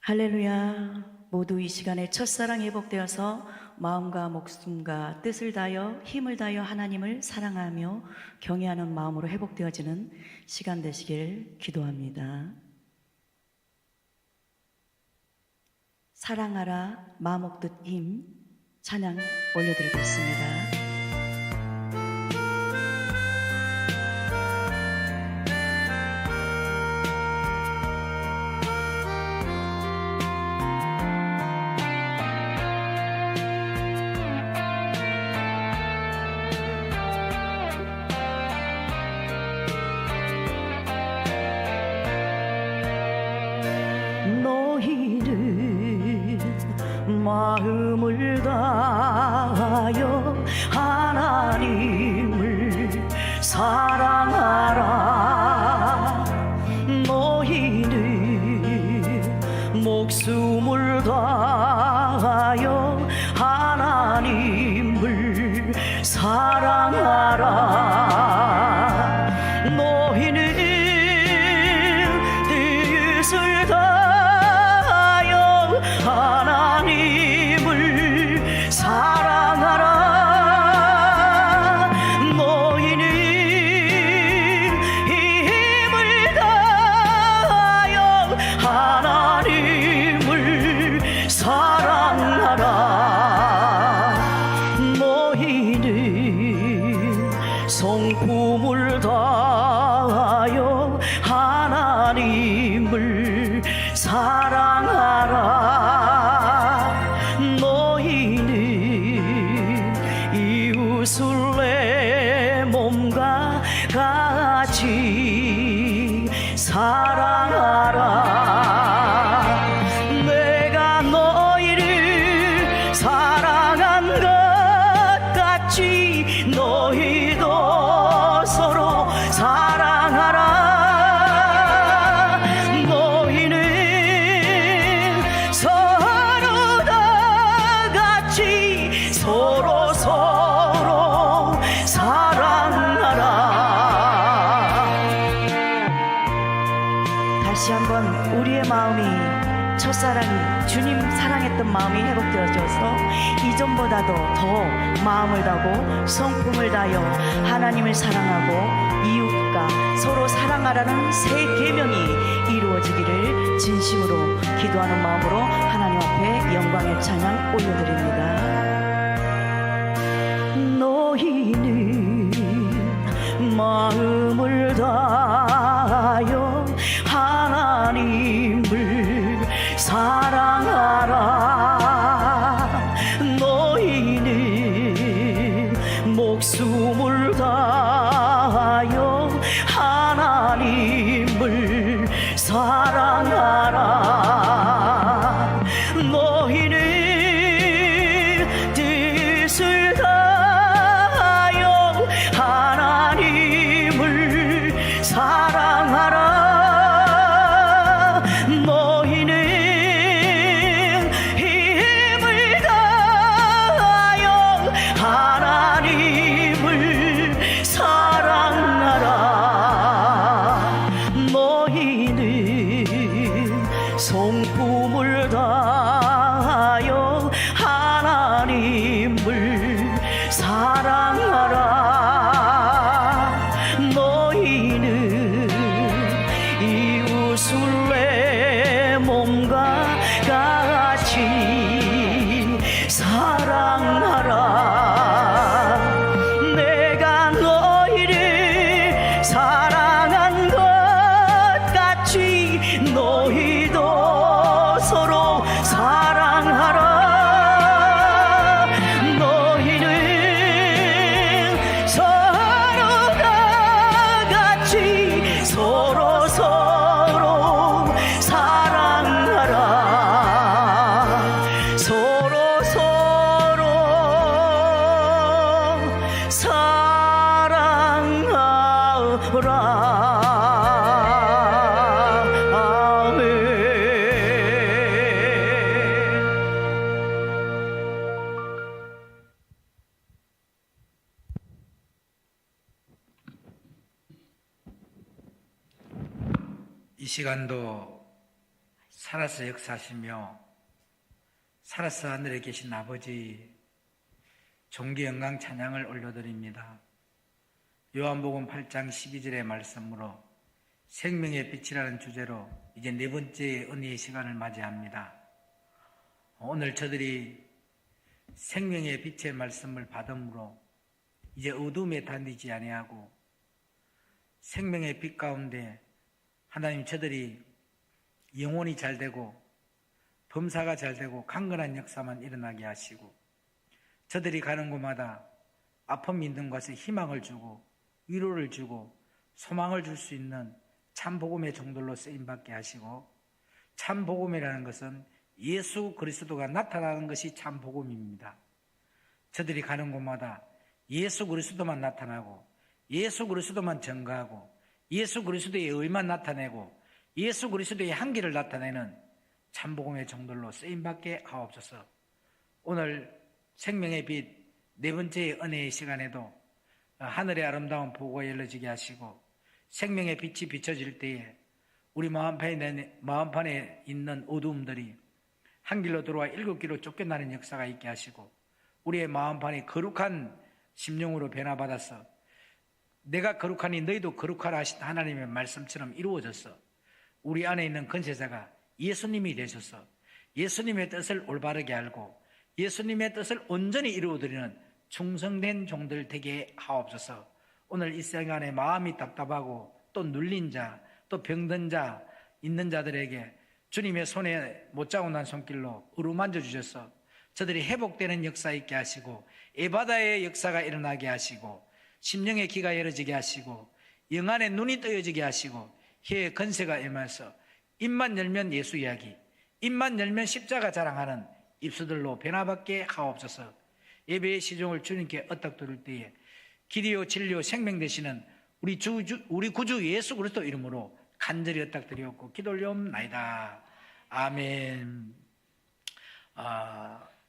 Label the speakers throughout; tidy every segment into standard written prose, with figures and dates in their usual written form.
Speaker 1: 할렐루야. 모두 이 시간에 첫사랑 회복되어서 마음과 목숨과 뜻을 다하여 힘을 다하여 하나님을 사랑하며 경외하는 마음으로 회복되어지는 시간 되시길 기도합니다. 사랑하라 마음 먹듯 힘 찬양 올려드리겠습니다. 너희는 마음을 다하여 하나님을 사랑하라. 너희는 목숨을 다하여 하나님을 사랑하라. 너희는 뜻을 다하여 하나님을 사랑하라. 너희는 힘을 다하여 하나님을 사랑하라. 너희는 성품을 다하여 하나님을 사랑하라. 너희는 이웃을 내 몸과 같이 사랑하라. 내가 너희를 사랑한 것 같이 너희도 서로 사랑하라. 너희는 서로 다 같이 서로 사랑하라. 다시 한번 우리의 마음이 첫사랑이 주님 사랑했던 마음이 회복되어져서 이전보다도 더 마음을 다하고 성품을 다하여 하나님을 사랑하고 이웃과 서로 사랑하라는 새 계명이 이루어지기를 진심으로 기도하는 마음으로 하나님 앞에 영광의 찬양 올려드립니다. 너희는 마음을 다하여 하나님을 사랑하라. 너희는 목숨을 다하여 하나님을 사랑하라. 너희는 뜻을 다하여 하나님을 사랑하라. 너희는 힘을 다하여 하나님을 사랑하라. 너희는 성품을 다하여 하나님을 사랑하라. 너희는 이웃을 내 몸과 같이 사랑하라. 내가 너희를 사랑한 것 같이 너희도 서로 사랑하라. 너희는 서로 다 같이 서로 사랑하라. 서로 사랑하라. 아멘.
Speaker 2: 이 시간도 살아서 역사하시며 살아서 하늘에 계신 아버지, 존귀 영광 찬양을 올려드립니다. 요한복음 8장 12절의 말씀으로 생명의 빛이라는 주제로 이제 네 번째 은혜의 시간을 맞이합니다. 오늘 저들이 생명의 빛의 말씀을 받음으로 이제 어둠에 다니지 아니하고 생명의 빛 가운데 하나님 저들이 영혼이 잘 되고 범사가 잘 되고 강건한 역사만 일어나게 하시고 저들이 가는 곳마다 아픔이 있는 곳에 희망을 주고 위로를 주고 소망을 줄 수 있는 참 복음의 종들로 쓰임받게 하시고, 참 복음이라는 것은 예수 그리스도가 나타나는 것이 참 복음입니다. 저들이 가는 곳마다 예수 그리스도만 나타나고 예수 그리스도만 증거하고 예수 그리스도의 의만 나타내고 예수 그리스도의 한계를 나타내는 참복음의 종들로 쓰임받게 하옵소서. 오늘 생명의 빛 네 번째 은혜의 시간에도 하늘의 아름다운 보고가 열려지게 하시고 생명의 빛이 비춰질 때에 우리 마음판에 있는 어두움들이 한 길로 들어와 일곱 길로 쫓겨나는 역사가 있게 하시고 우리의 마음판이 거룩한 심령으로 변화받아서 내가 거룩하니 너희도 거룩하라 하신 하나님의 말씀처럼 이루어져서 우리 안에 있는 건세자가 예수님이 되셔서 예수님의 뜻을 올바르게 알고 예수님의 뜻을 온전히 이루어드리는 충성된 종들 되게 하옵소서. 오늘 이 시간에 마음이 답답하고 또 눌린 자, 또 병든 자, 있는 자들에게 주님의 손에 못자국난 손길로 어루만져 주셔서 저들이 회복되는 역사 있게 하시고 에바다의 역사가 일어나게 하시고 심령의 귀가 열어지게 하시고 영안의 눈이 떠여지게 하시고 혀의 건세가 임해서 입만 열면 예수 이야기, 입만 열면 십자가 자랑하는 입술들로 변화받게 하옵소서. 예배의 시종을 주님께 엇딱 들을 때에 길이요 진리요 생명 되시는 우리 구주 예수 그리스도 이름으로 간절히 엇딱 드리옵고 기도 올리옵나이다. 아멘.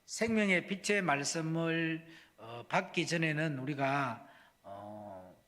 Speaker 2: 생명의 빛의 말씀을 받기 전에는 우리가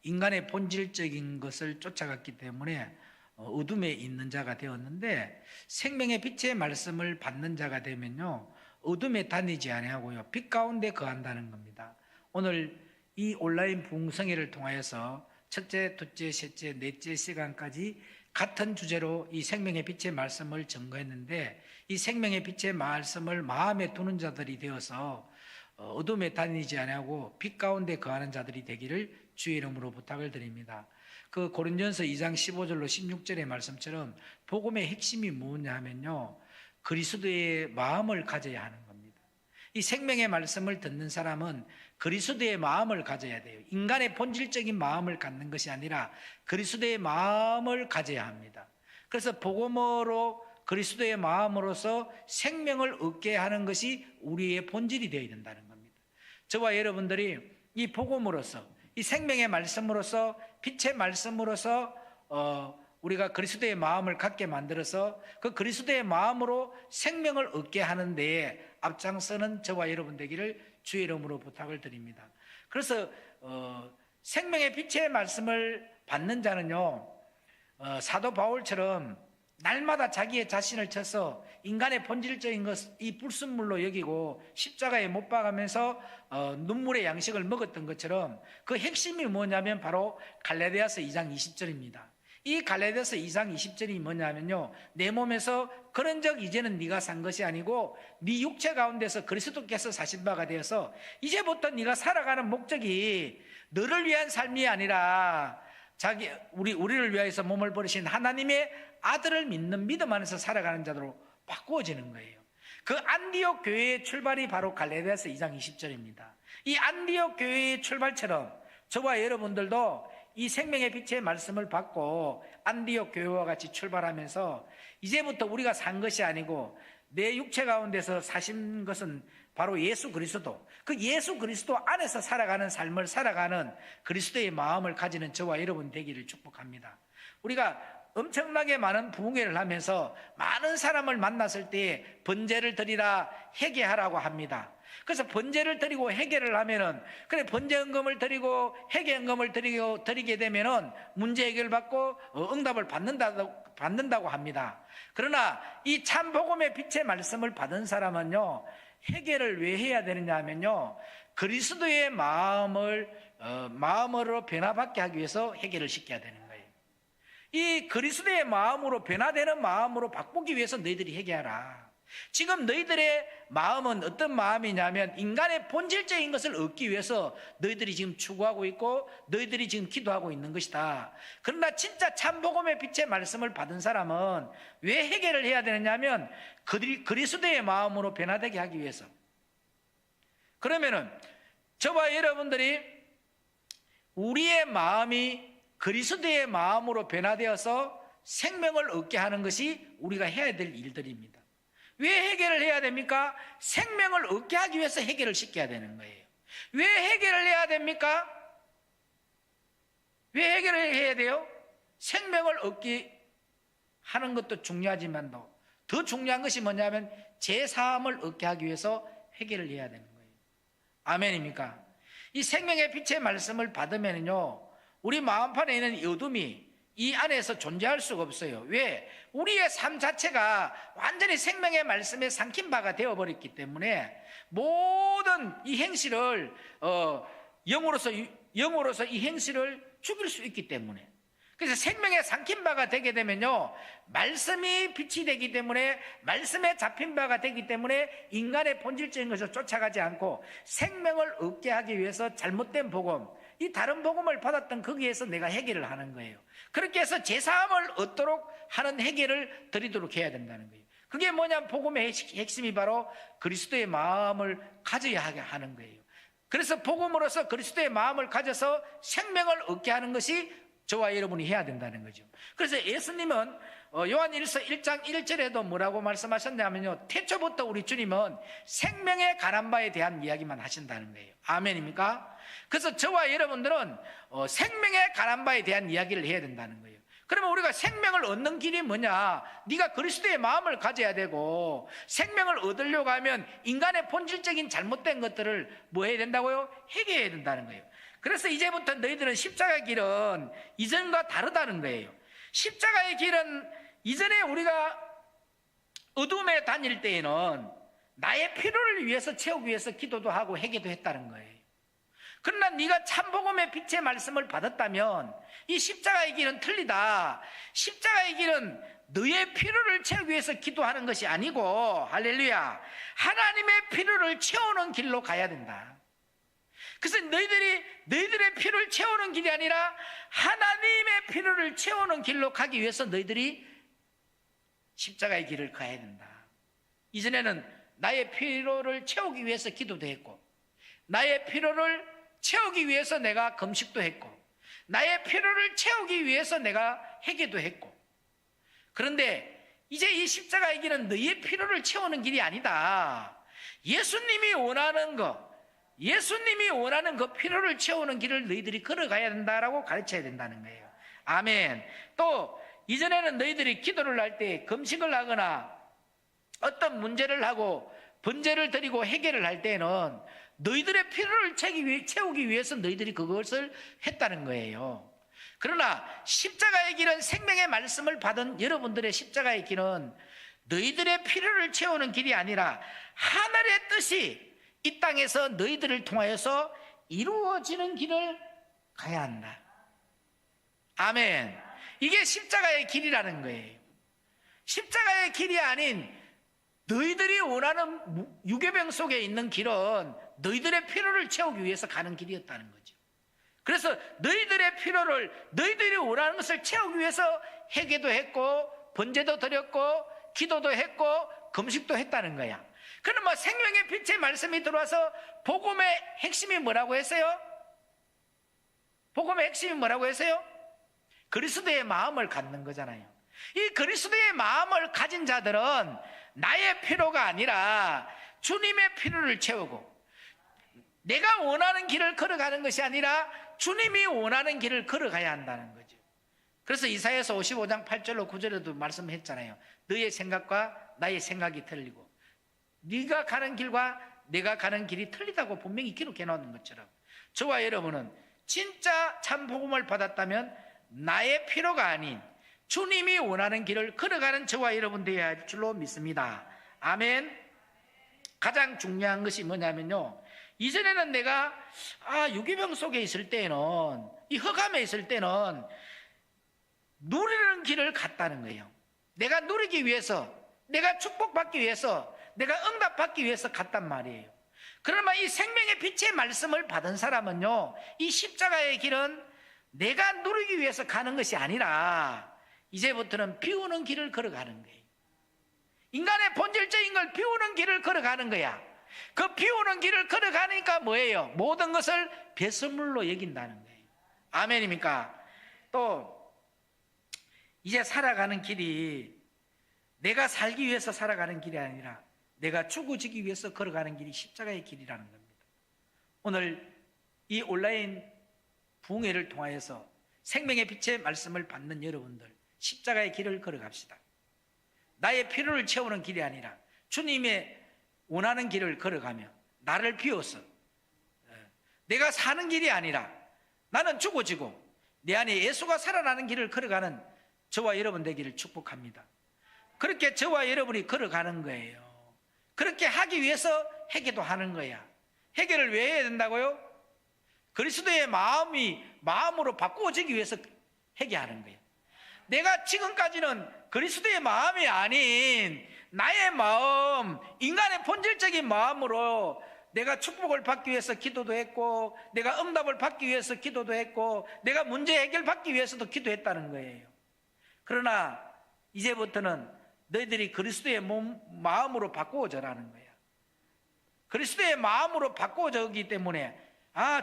Speaker 2: 인간의 본질적인 것을 쫓아갔기 때문에 어둠에 있는 자가 되었는데, 생명의 빛의 말씀을 받는 자가 되면요 어둠에 다니지 아니하고요 빛 가운데 거한다는 겁니다. 오늘 이 온라인 부흥성회를 통하여서 첫째, 둘째, 셋째, 넷째 시간까지 같은 주제로 이 생명의 빛의 말씀을 증거했는데, 이 생명의 빛의 말씀을 마음에 두는 자들이 되어서 어둠에 다니지 아니하고 빛 가운데 거하는 자들이 되기를 주의 이름으로 부탁을 드립니다. 그 고린도전서 2장 15절로 16절의 말씀처럼 복음의 핵심이 뭐냐 하면요 그리스도의 마음을 가져야 하는 겁니다. 이 생명의 말씀을 듣는 사람은 그리스도의 마음을 가져야 돼요. 인간의 본질적인 마음을 갖는 것이 아니라 그리스도의 마음을 가져야 합니다. 그래서 복음으로 그리스도의 마음으로서 생명을 얻게 하는 것이 우리의 본질이 되어야 된다는 겁니다. 저와 여러분들이 이 복음으로서 이 생명의 말씀으로서 빛의 말씀으로서 우리가 그리스도의 마음을 갖게 만들어서 그 그리스도의 마음으로 생명을 얻게 하는 데에 앞장서는 저와 여러분 되기를 주의 이름으로 부탁을 드립니다. 그래서 생명의 빛의 말씀을 받는 자는요 사도 바울처럼 날마다 자기의 자신을 쳐서 인간의 본질적인 것 이 불순물로 여기고 십자가에 못 박으면서 눈물의 양식을 먹었던 것처럼 그 핵심이 뭐냐면 바로 갈라디아서 2장 20절입니다. 이 갈라디아서 2장 20절이 뭐냐면요 내 몸에서 그런 적 이제는 네가 산 것이 아니고 네 육체 가운데서 그리스도께서 사신 바가 되어서 이제부터 네가 살아가는 목적이 너를 위한 삶이 아니라 우리를 위하여서 몸을 버리신 하나님의 아들을 믿는 믿음 안에서 살아가는 자들로 바꾸어지는 거예요. 그 안디옥 교회의 출발이 바로 갈라디아서 2장 20절입니다. 이 안디옥 교회의 출발처럼 저와 여러분들도 이 생명의 빛의 말씀을 받고 안디옥 교회와 같이 출발하면서 이제부터 우리가 산 것이 아니고 내 육체 가운데서 사신 것은 바로 예수 그리스도, 그 예수 그리스도 안에서 살아가는 삶을 살아가는 그리스도의 마음을 가지는 저와 여러분 되기를 축복합니다. 우리가 엄청나게 많은 부흥회를 하면서 많은 사람을 만났을 때 번제를 드리라 회개하라고 합니다. 그래서 번제를 드리고 회개를 하면은, 그래 번제헌금을 드리고 회개헌금을 드리게 되면은 문제 해결받고 응답을 받는다고 합니다. 그러나 이 참복음의 빛의 말씀을 받은 사람은요, 회개를 왜 해야 되느냐 하면요, 그리스도의 마음으로 변화받게 하기 위해서 회개를 시켜야 되는 거예요. 이 그리스도의 마음으로 변화되는 마음으로 바꾸기 위해서 너희들이 회개하라. 지금 너희들의 마음은 어떤 마음이냐면 인간의 본질적인 것을 얻기 위해서 너희들이 지금 추구하고 있고 너희들이 지금 기도하고 있는 것이다. 그러나 진짜 참복음의 빛의 말씀을 받은 사람은 왜 회개를 해야 되느냐면 그리스도의 마음으로 변화되게 하기 위해서. 그러면은 저와 여러분들이 우리의 마음이 그리스도의 마음으로 변화되어서 생명을 얻게 하는 것이 우리가 해야 될 일들입니다. 왜 회개를 해야 됩니까? 생명을 얻게 하기 위해서 회개를 시켜야 되는 거예요. 왜 회개를 해야 됩니까? 왜 회개를 해야 돼요? 생명을 얻게 하는 것도 중요하지만도 더 중요한 것이 뭐냐면 제사함을 얻게 하기 위해서 회개를 해야 되는 거예요. 아멘입니까? 이 생명의 빛의 말씀을 받으면요, 우리 마음판에 있는 이 어둠이 이 안에서 존재할 수가 없어요. 왜? 우리의 삶 자체가 완전히 생명의 말씀에 삼킨 바가 되어버렸기 때문에 모든 이 행실을 영으로서 이 행실을 죽일 수 있기 때문에, 그래서 생명에 삼킨 바가 되게 되면요, 말씀이 빛이 되기 때문에, 말씀에 잡힌 바가 되기 때문에 인간의 본질적인 것을 쫓아가지 않고 생명을 얻게 하기 위해서 잘못된 복음, 이 다른 복음을 받았던 거기에서 내가 회개를 하는 거예요. 그렇게 해서 제사함을 얻도록 하는 회개를 드리도록 해야 된다는 거예요. 그게 뭐냐면 복음의 핵심이 바로 그리스도의 마음을 가져야 하는 거예요. 그래서 복음으로서 그리스도의 마음을 가져서 생명을 얻게 하는 것이 저와 여러분이 해야 된다는 거죠. 그래서 예수님은 요한일서 1장 1절에도 뭐라고 말씀하셨냐면요, 태초부터 우리 주님은 생명의 가난 바에 대한 이야기만 하신다는 거예요. 아멘입니까? 그래서 저와 여러분들은 생명의 가난 바에 대한 이야기를 해야 된다는 거예요. 그러면 우리가 생명을 얻는 길이 뭐냐? 네가 그리스도의 마음을 가져야 되고, 생명을 얻으려고 하면 인간의 본질적인 잘못된 것들을 뭐 해야 된다고요? 회개해야 된다는 거예요. 그래서 이제부터 너희들은 십자가의 길은 이전과 다르다는 거예요. 십자가의 길은 이전에 우리가 어둠에 다닐 때에는 나의 필요를 위해서 채우기 위해서 기도도 하고 회개도 했다는 거예요. 그러나 네가 참복음의 빛의 말씀을 받았다면 이 십자가의 길은 틀리다. 십자가의 길은 너의 필요를 채우기 위해서 기도하는 것이 아니고, 할렐루야, 하나님의 필요를 채우는 길로 가야 된다. 그래서 너희들의 필요를 채우는 길이 아니라 하나님의 필요를 채우는 길로 가기 위해서 너희들이 십자가의 길을 가야 된다. 이전에는 나의 필요를 채우기 위해서 기도도 했고, 나의 필요를 채우기 위해서 내가 금식도 했고, 나의 필요를 채우기 위해서 내가 회개도 했고, 그런데 이제 이 십자가의 길은 너의 필요를 채우는 길이 아니다. 예수님이 원하는 그 필요를 채우는 길을 너희들이 걸어가야 된다라고 가르쳐야 된다는 거예요. 아멘. 또 이전에는 너희들이 기도를 할 때, 금식을 하거나 어떤 문제를 하고 번제를 드리고 회개를 할 때는 너희들의 필요를 채우기 위해서 너희들이 그것을 했다는 거예요. 그러나 십자가의 길은, 생명의 말씀을 받은 여러분들의 십자가의 길은 너희들의 필요를 채우는 길이 아니라 하늘의 뜻이 이 땅에서 너희들을 통하여서 이루어지는 길을 가야 한다. 아멘. 이게 십자가의 길이라는 거예요. 십자가의 길이 아닌 너희들이 원하는 유괴병 속에 있는 길은 너희들의 필요를 채우기 위해서 가는 길이었다는 거죠. 그래서 너희들의 필요를, 너희들이 원하는 것을 채우기 위해서 회개도 했고 번제도 드렸고 기도도 했고 금식도 했다는 거야. 그러면 생명의 빛의 말씀이 들어와서 복음의 핵심이 뭐라고 했어요? 복음의 핵심이 뭐라고 했어요? 그리스도의 마음을 갖는 거잖아요. 이 그리스도의 마음을 가진 자들은 나의 필요가 아니라 주님의 필요를 채우고, 내가 원하는 길을 걸어가는 것이 아니라 주님이 원하는 길을 걸어가야 한다는 거죠. 그래서 이사야서 55장 8절로 9절에도 말씀했잖아요. 너의 생각과 나의 생각이 틀리고 네가 가는 길과 내가 가는 길이 틀리다고 분명히 기록해 놓은 것처럼 저와 여러분은 진짜 참 복음을 받았다면 나의 필요가 아닌 주님이 원하는 길을 걸어가는 저와 여러분 되어야 할 줄로 믿습니다. 아멘. 가장 중요한 것이 뭐냐면요, 이전에는 내가 유기병 속에 있을 때는, 이 흑암에 있을 때는 누리는 길을 갔다는 거예요. 내가 누리기 위해서, 내가 축복받기 위해서, 내가 응답받기 위해서 갔단 말이에요. 그러나 이 생명의 빛의 말씀을 받은 사람은요, 이 십자가의 길은 내가 누리기 위해서 가는 것이 아니라 이제부터는 비우는 길을 걸어가는 거예요. 인간의 본질적인 걸 비우는 길을 걸어가는 거야. 그 비우는 길을 걸어가니까 뭐예요? 모든 것을 배설물로 여긴다는 거예요. 아멘입니까? 또 이제 살아가는 길이 내가 살기 위해서 살아가는 길이 아니라 내가 죽어지기 위해서 걸어가는 길이 십자가의 길이라는 겁니다. 오늘 이 온라인 부흥회를 통하여서 생명의 빛의 말씀을 받는 여러분들, 십자가의 길을 걸어갑시다. 나의 필요를 채우는 길이 아니라 주님의 원하는 길을 걸어가며 나를 비워서 내가 사는 길이 아니라 나는 죽어지고 내 안에 예수가 살아나는 길을 걸어가는 저와 여러분 되기를 축복합니다. 그렇게 저와 여러분이 걸어가는 거예요. 그렇게 하기 위해서 회개도 하는 거야. 회개를 왜 해야 된다고요? 그리스도의 마음으로 바꾸어지기 위해서 회개하는 거예요. 내가 지금까지는 그리스도의 마음이 아닌 나의 마음, 인간의 본질적인 마음으로 내가 축복을 받기 위해서 기도도 했고, 내가 응답을 받기 위해서 기도도 했고, 내가 문제 해결받기 위해서도 기도했다는 거예요. 그러나 이제부터는 너희들이 그리스도의 마음으로 바꾸어져라는 거야. 그리스도의 마음으로 바꾸어졌기 때문에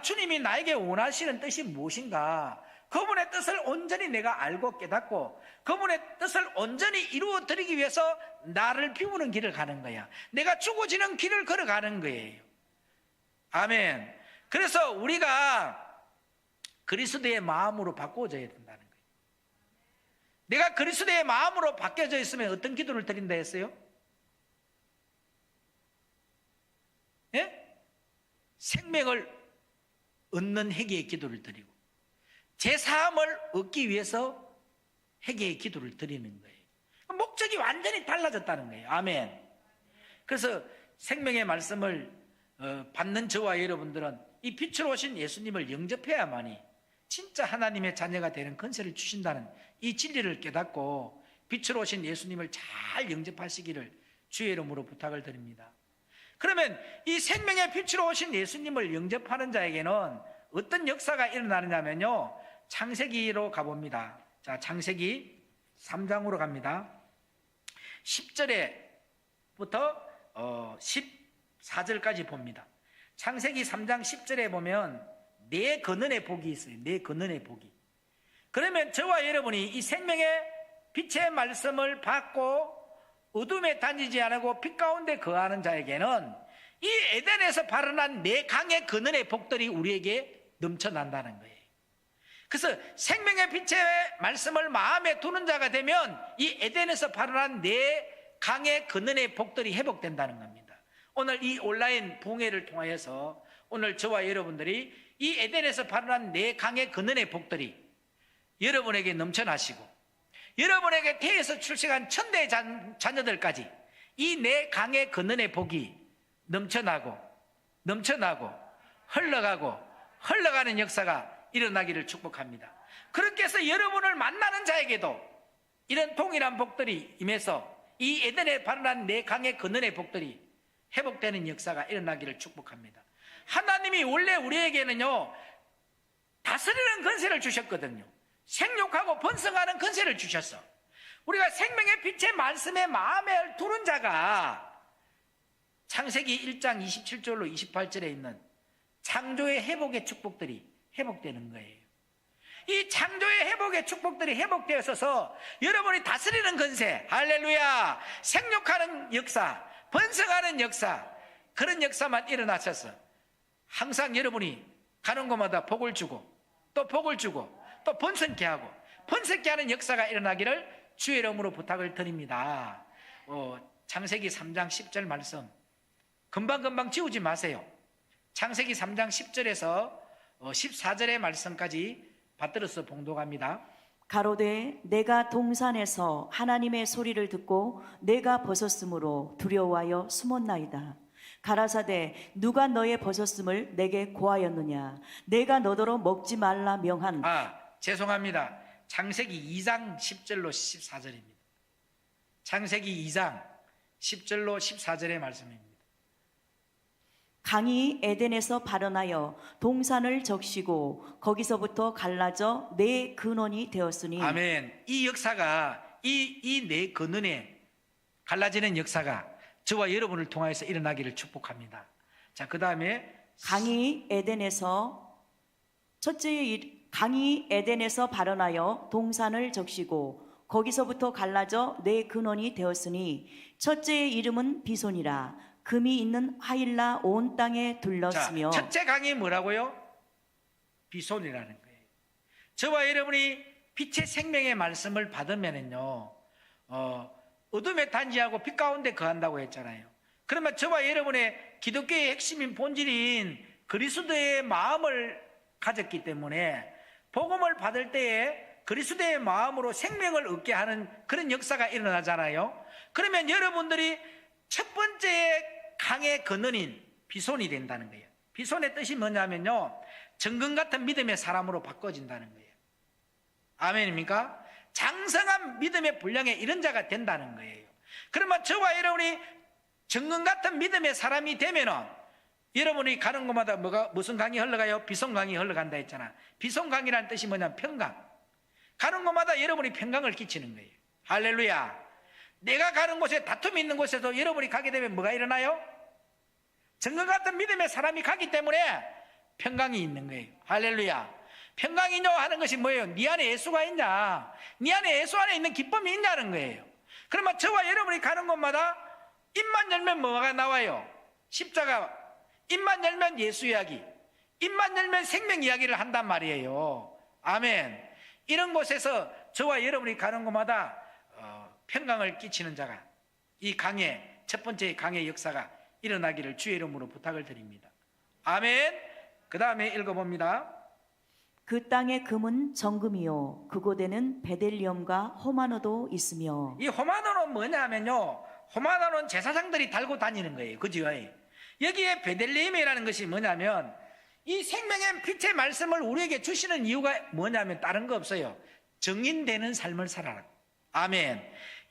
Speaker 2: 주님이 나에게 원하시는 뜻이 무엇인가, 그분의 뜻을 온전히 내가 알고 깨닫고 그분의 뜻을 온전히 이루어드리기 위해서 나를 비우는 길을 가는 거야. 내가 죽어지는 길을 걸어가는 거예요. 아멘. 그래서 우리가 그리스도의 마음으로 바꾸어져야 된다는 거예요. 내가 그리스도의 마음으로 바뀌어져 있으면 어떤 기도를 드린다 했어요? 예? 생명을 얻는 회개의 기도를 드리고 제사함을 얻기 위해서 회개의 기도를 드리는 거예요. 목적이 완전히 달라졌다는 거예요. 아멘. 그래서 생명의 말씀을 받는 저와 여러분들은 이 빛으로 오신 예수님을 영접해야만이 진짜 하나님의 자녀가 되는 권세를 주신다는 이 진리를 깨닫고 빛으로 오신 예수님을 잘 영접하시기를 주의 이름으로 부탁을 드립니다. 그러면 이 생명의 빛으로 오신 예수님을 영접하는 자에게는 어떤 역사가 일어나느냐면요, 창세기로 가봅니다. 자, 창세기 3장으로 갑니다. 10절에부터 14절까지 봅니다. 창세기 3장 10절에 보면 네 근원의 복이 있어요. 네 근원의 복이. 그러면 저와 여러분이 이 생명의 빛의 말씀을 받고 어둠에 다니지 않고 빛 가운데 거하는 자에게는 이 에덴에서 발현한 네 강의 근원의 복들이 우리에게 넘쳐난다는 거예요. 그래서 생명의 빛의 말씀을 마음에 두는 자가 되면 이 에덴에서 발현한 네 강의 근원의 복들이 회복된다는 겁니다. 오늘 이 온라인 부흥회를 통하여서 오늘 저와 여러분들이 이 에덴에서 발현한 네 강의 근원의 복들이 여러분에게 넘쳐나시고 여러분에게 태에서 출생한 천대의 자녀들까지 이 네 강의 근원의 복이 넘쳐나고 흘러가는 역사가 일어나기를 축복합니다. 그렇게 해서 여러분을 만나는 자에게도 이런 동일한 복들이 임해서 이 에덴에 발현한 네 강의 근원의 복들이 회복되는 역사가 일어나기를 축복합니다. 하나님이 원래 우리에게는요, 다스리는 권세를 주셨거든요. 생육하고 번성하는 권세를 주셨어. 우리가 생명의 빛의 말씀에 마음에 두는 자가 창세기 1장 27절로 28절에 있는 창조의 회복의 축복들이 회복되는 거예요. 이 창조의 회복의 축복들이 회복되어 있어서 여러분이 다스리는 권세, 할렐루야, 생육하는 역사, 번성하는 역사, 그런 역사만 일어나셔서 항상 여러분이 가는 곳마다 복을 주고 또 복을 주고 또 번성케 하고 번성케 하는 역사가 일어나기를 주의 이름으로 부탁을 드립니다. 창세기 3장 10절 말씀 금방금방 지우지 마세요. 창세기 3장 10절에서 14절의 말씀까지 받들어서 봉독합니다.
Speaker 1: 가로되 내가 동산에서 하나님의 소리를 듣고 내가 벗었으므로 두려워하여 숨었나이다. 가라사대 누가 너의 벗었음을 내게 고하였느냐. 내가 너더러 먹지 말라 명한.
Speaker 2: 죄송합니다. 창세기 2장 10절로 14절입니다. 창세기 2장 10절로 14절의 말씀입니다.
Speaker 1: 강이 에덴에서 발원하여 동산을 적시고 거기서부터 갈라져 네 근원이 되었으니.
Speaker 2: 아멘. 이 역사가 이 네 근원에 갈라지는 역사가 저와 여러분을 통하여서 일어나기를 축복합니다. 자, 그 다음에
Speaker 1: 강이 에덴에서 발원하여 동산을 적시고 거기서부터 갈라져 네 근원이 되었으니 첫째의 이름은 비손이라. 금이 있는 하일라 온 땅에 둘렀으며.
Speaker 2: 자, 첫째 강이 뭐라고요? 비손이라는 거예요. 저와 여러분이 빛의 생명의 말씀을 받으면은요, 어둠에 단지하고 빛 가운데 거한다고 했잖아요. 그러면 저와 여러분의 기독교의 핵심인 본질인 그리스도의 마음을 가졌기 때문에 복음을 받을 때에 그리스도의 마음으로 생명을 얻게 하는 그런 역사가 일어나잖아요. 그러면 여러분들이 첫 번째 강의 근원인 비손이 된다는 거예요. 비손의 뜻이 뭐냐면요, 정금 같은 믿음의 사람으로 바꿔진다는 거예요. 아멘입니까? 장성한 믿음의 분량에 이런 자가 된다는 거예요. 그러면 저와 여러분이 정금 같은 믿음의 사람이 되면은 여러분이 가는 곳마다 무슨 강이 흘러가요? 비손강이 흘러간다 했잖아. 비손강이라는 뜻이 뭐냐면 평강. 가는 곳마다 여러분이 평강을 끼치는 거예요. 할렐루야. 내가 가는 곳에 다툼이 있는 곳에도 여러분이 가게 되면 뭐가 일어나요? 정금 같은 믿음의 사람이 가기 때문에 평강이 있는 거예요. 할렐루야. 평강이뇨 하는 것이 뭐예요? 네 안에 예수가 있냐? 네 안에 예수 안에 있는 기쁨이 있냐는 거예요. 그러면 저와 여러분이 가는 곳마다 입만 열면 뭐가 나와요? 십자가. 입만 열면 예수 이야기, 입만 열면 생명 이야기를 한단 말이에요. 아멘. 이런 곳에서 저와 여러분이 가는 곳마다 평강을 끼치는 자가, 이 강의 첫 번째 강의 역사가 일어나기를 주의 이름으로 부탁을 드립니다. 아멘. 그 다음에 읽어봅니다.
Speaker 1: 그 땅의 금은 정금이요 그곳에는 베델리엄과 호마노도 있으며.
Speaker 2: 이 호마노는 뭐냐면요, 호마노는 제사장들이 달고 다니는 거예요. 그죠? 여기에 베들레헴이라는 것이 뭐냐면 이 생명의 빛의 말씀을 우리에게 주시는 이유가 뭐냐면 다른 거 없어요. 증인되는 삶을 살아라. 아멘.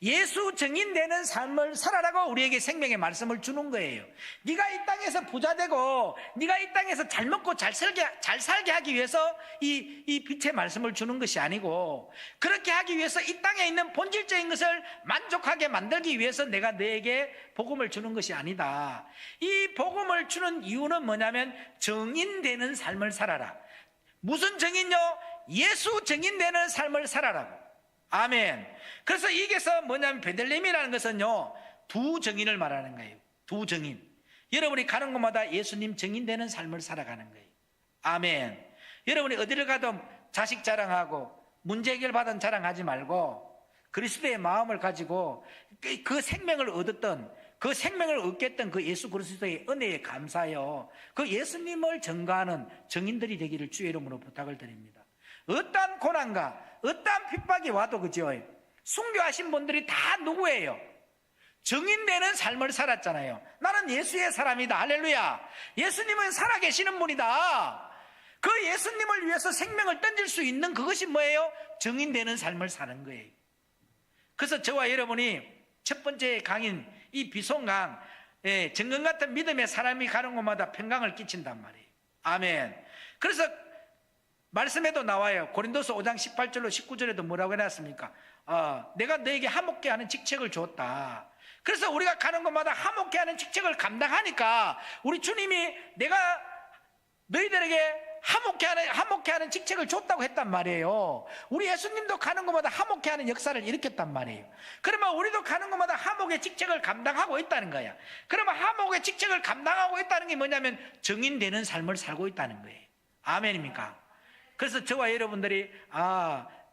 Speaker 2: 예수 증인되는 삶을 살아라고 우리에게 생명의 말씀을 주는 거예요. 네가 이 땅에서 부자 되고 네가 이 땅에서 잘 먹고 잘 살게 하기 위해서 이 빛의 말씀을 주는 것이 아니고, 그렇게 하기 위해서 이 땅에 있는 본질적인 것을 만족하게 만들기 위해서 내가 너에게 복음을 주는 것이 아니다. 이 복음을 주는 이유는 뭐냐면 증인되는 삶을 살아라. 무슨 증인요? 예수 증인되는 삶을 살아라고. 아멘. 그래서 이게서 뭐냐면 베들레헴이라는 것은요, 두 증인을 말하는 거예요. 두 증인. 여러분이 가는 곳마다 예수님 증인되는 삶을 살아가는 거예요. 아멘. 여러분이 어디를 가도 자식 자랑하고 문제 해결 받은 자랑하지 말고 그리스도의 마음을 가지고 그 생명을 얻었던, 그 생명을 얻게 했던 그 예수 그리스도의 은혜에 감사하여 그 예수님을 전가하는 증인들이 되기를 주의 이름으로 부탁을 드립니다. 어떠한 고난과 어떠한 핍박이 와도, 그죠? 순교하신 분들이 다 누구예요? 증인되는 삶을 살았잖아요. 나는 예수의 사람이다. 할렐루야. 예수님은 살아계시는 분이다. 그 예수님을 위해서 생명을 던질 수 있는 그것이 뭐예요? 증인되는 삶을 사는 거예요. 그래서 저와 여러분이 첫 번째 강인 이 비손강, 정금 같은 믿음의 사람이 가는 곳마다 평강을 끼친단 말이에요. 아멘. 그래서 말씀에도 나와요. 고린도서 5장 18절로 19절에도 뭐라고 해놨습니까? 내가 너에게 화목케 하는 직책을 줬다. 그래서 우리가 가는 곳마다 화목케 하는 직책을 감당하니까 우리 주님이 내가 너희들에게 화목케 하는 직책을 줬다고 했단 말이에요. 우리 예수님도 가는 곳마다 화목케 하는 역사를 일으켰단 말이에요. 그러면 우리도 가는 곳마다 화목의 직책을 감당하고 있다는 거야. 그러면 화목의 직책을 감당하고 있다는 게 뭐냐면 증인되는 삶을 살고 있다는 거예요. 아멘입니까? 그래서 저와 여러분들이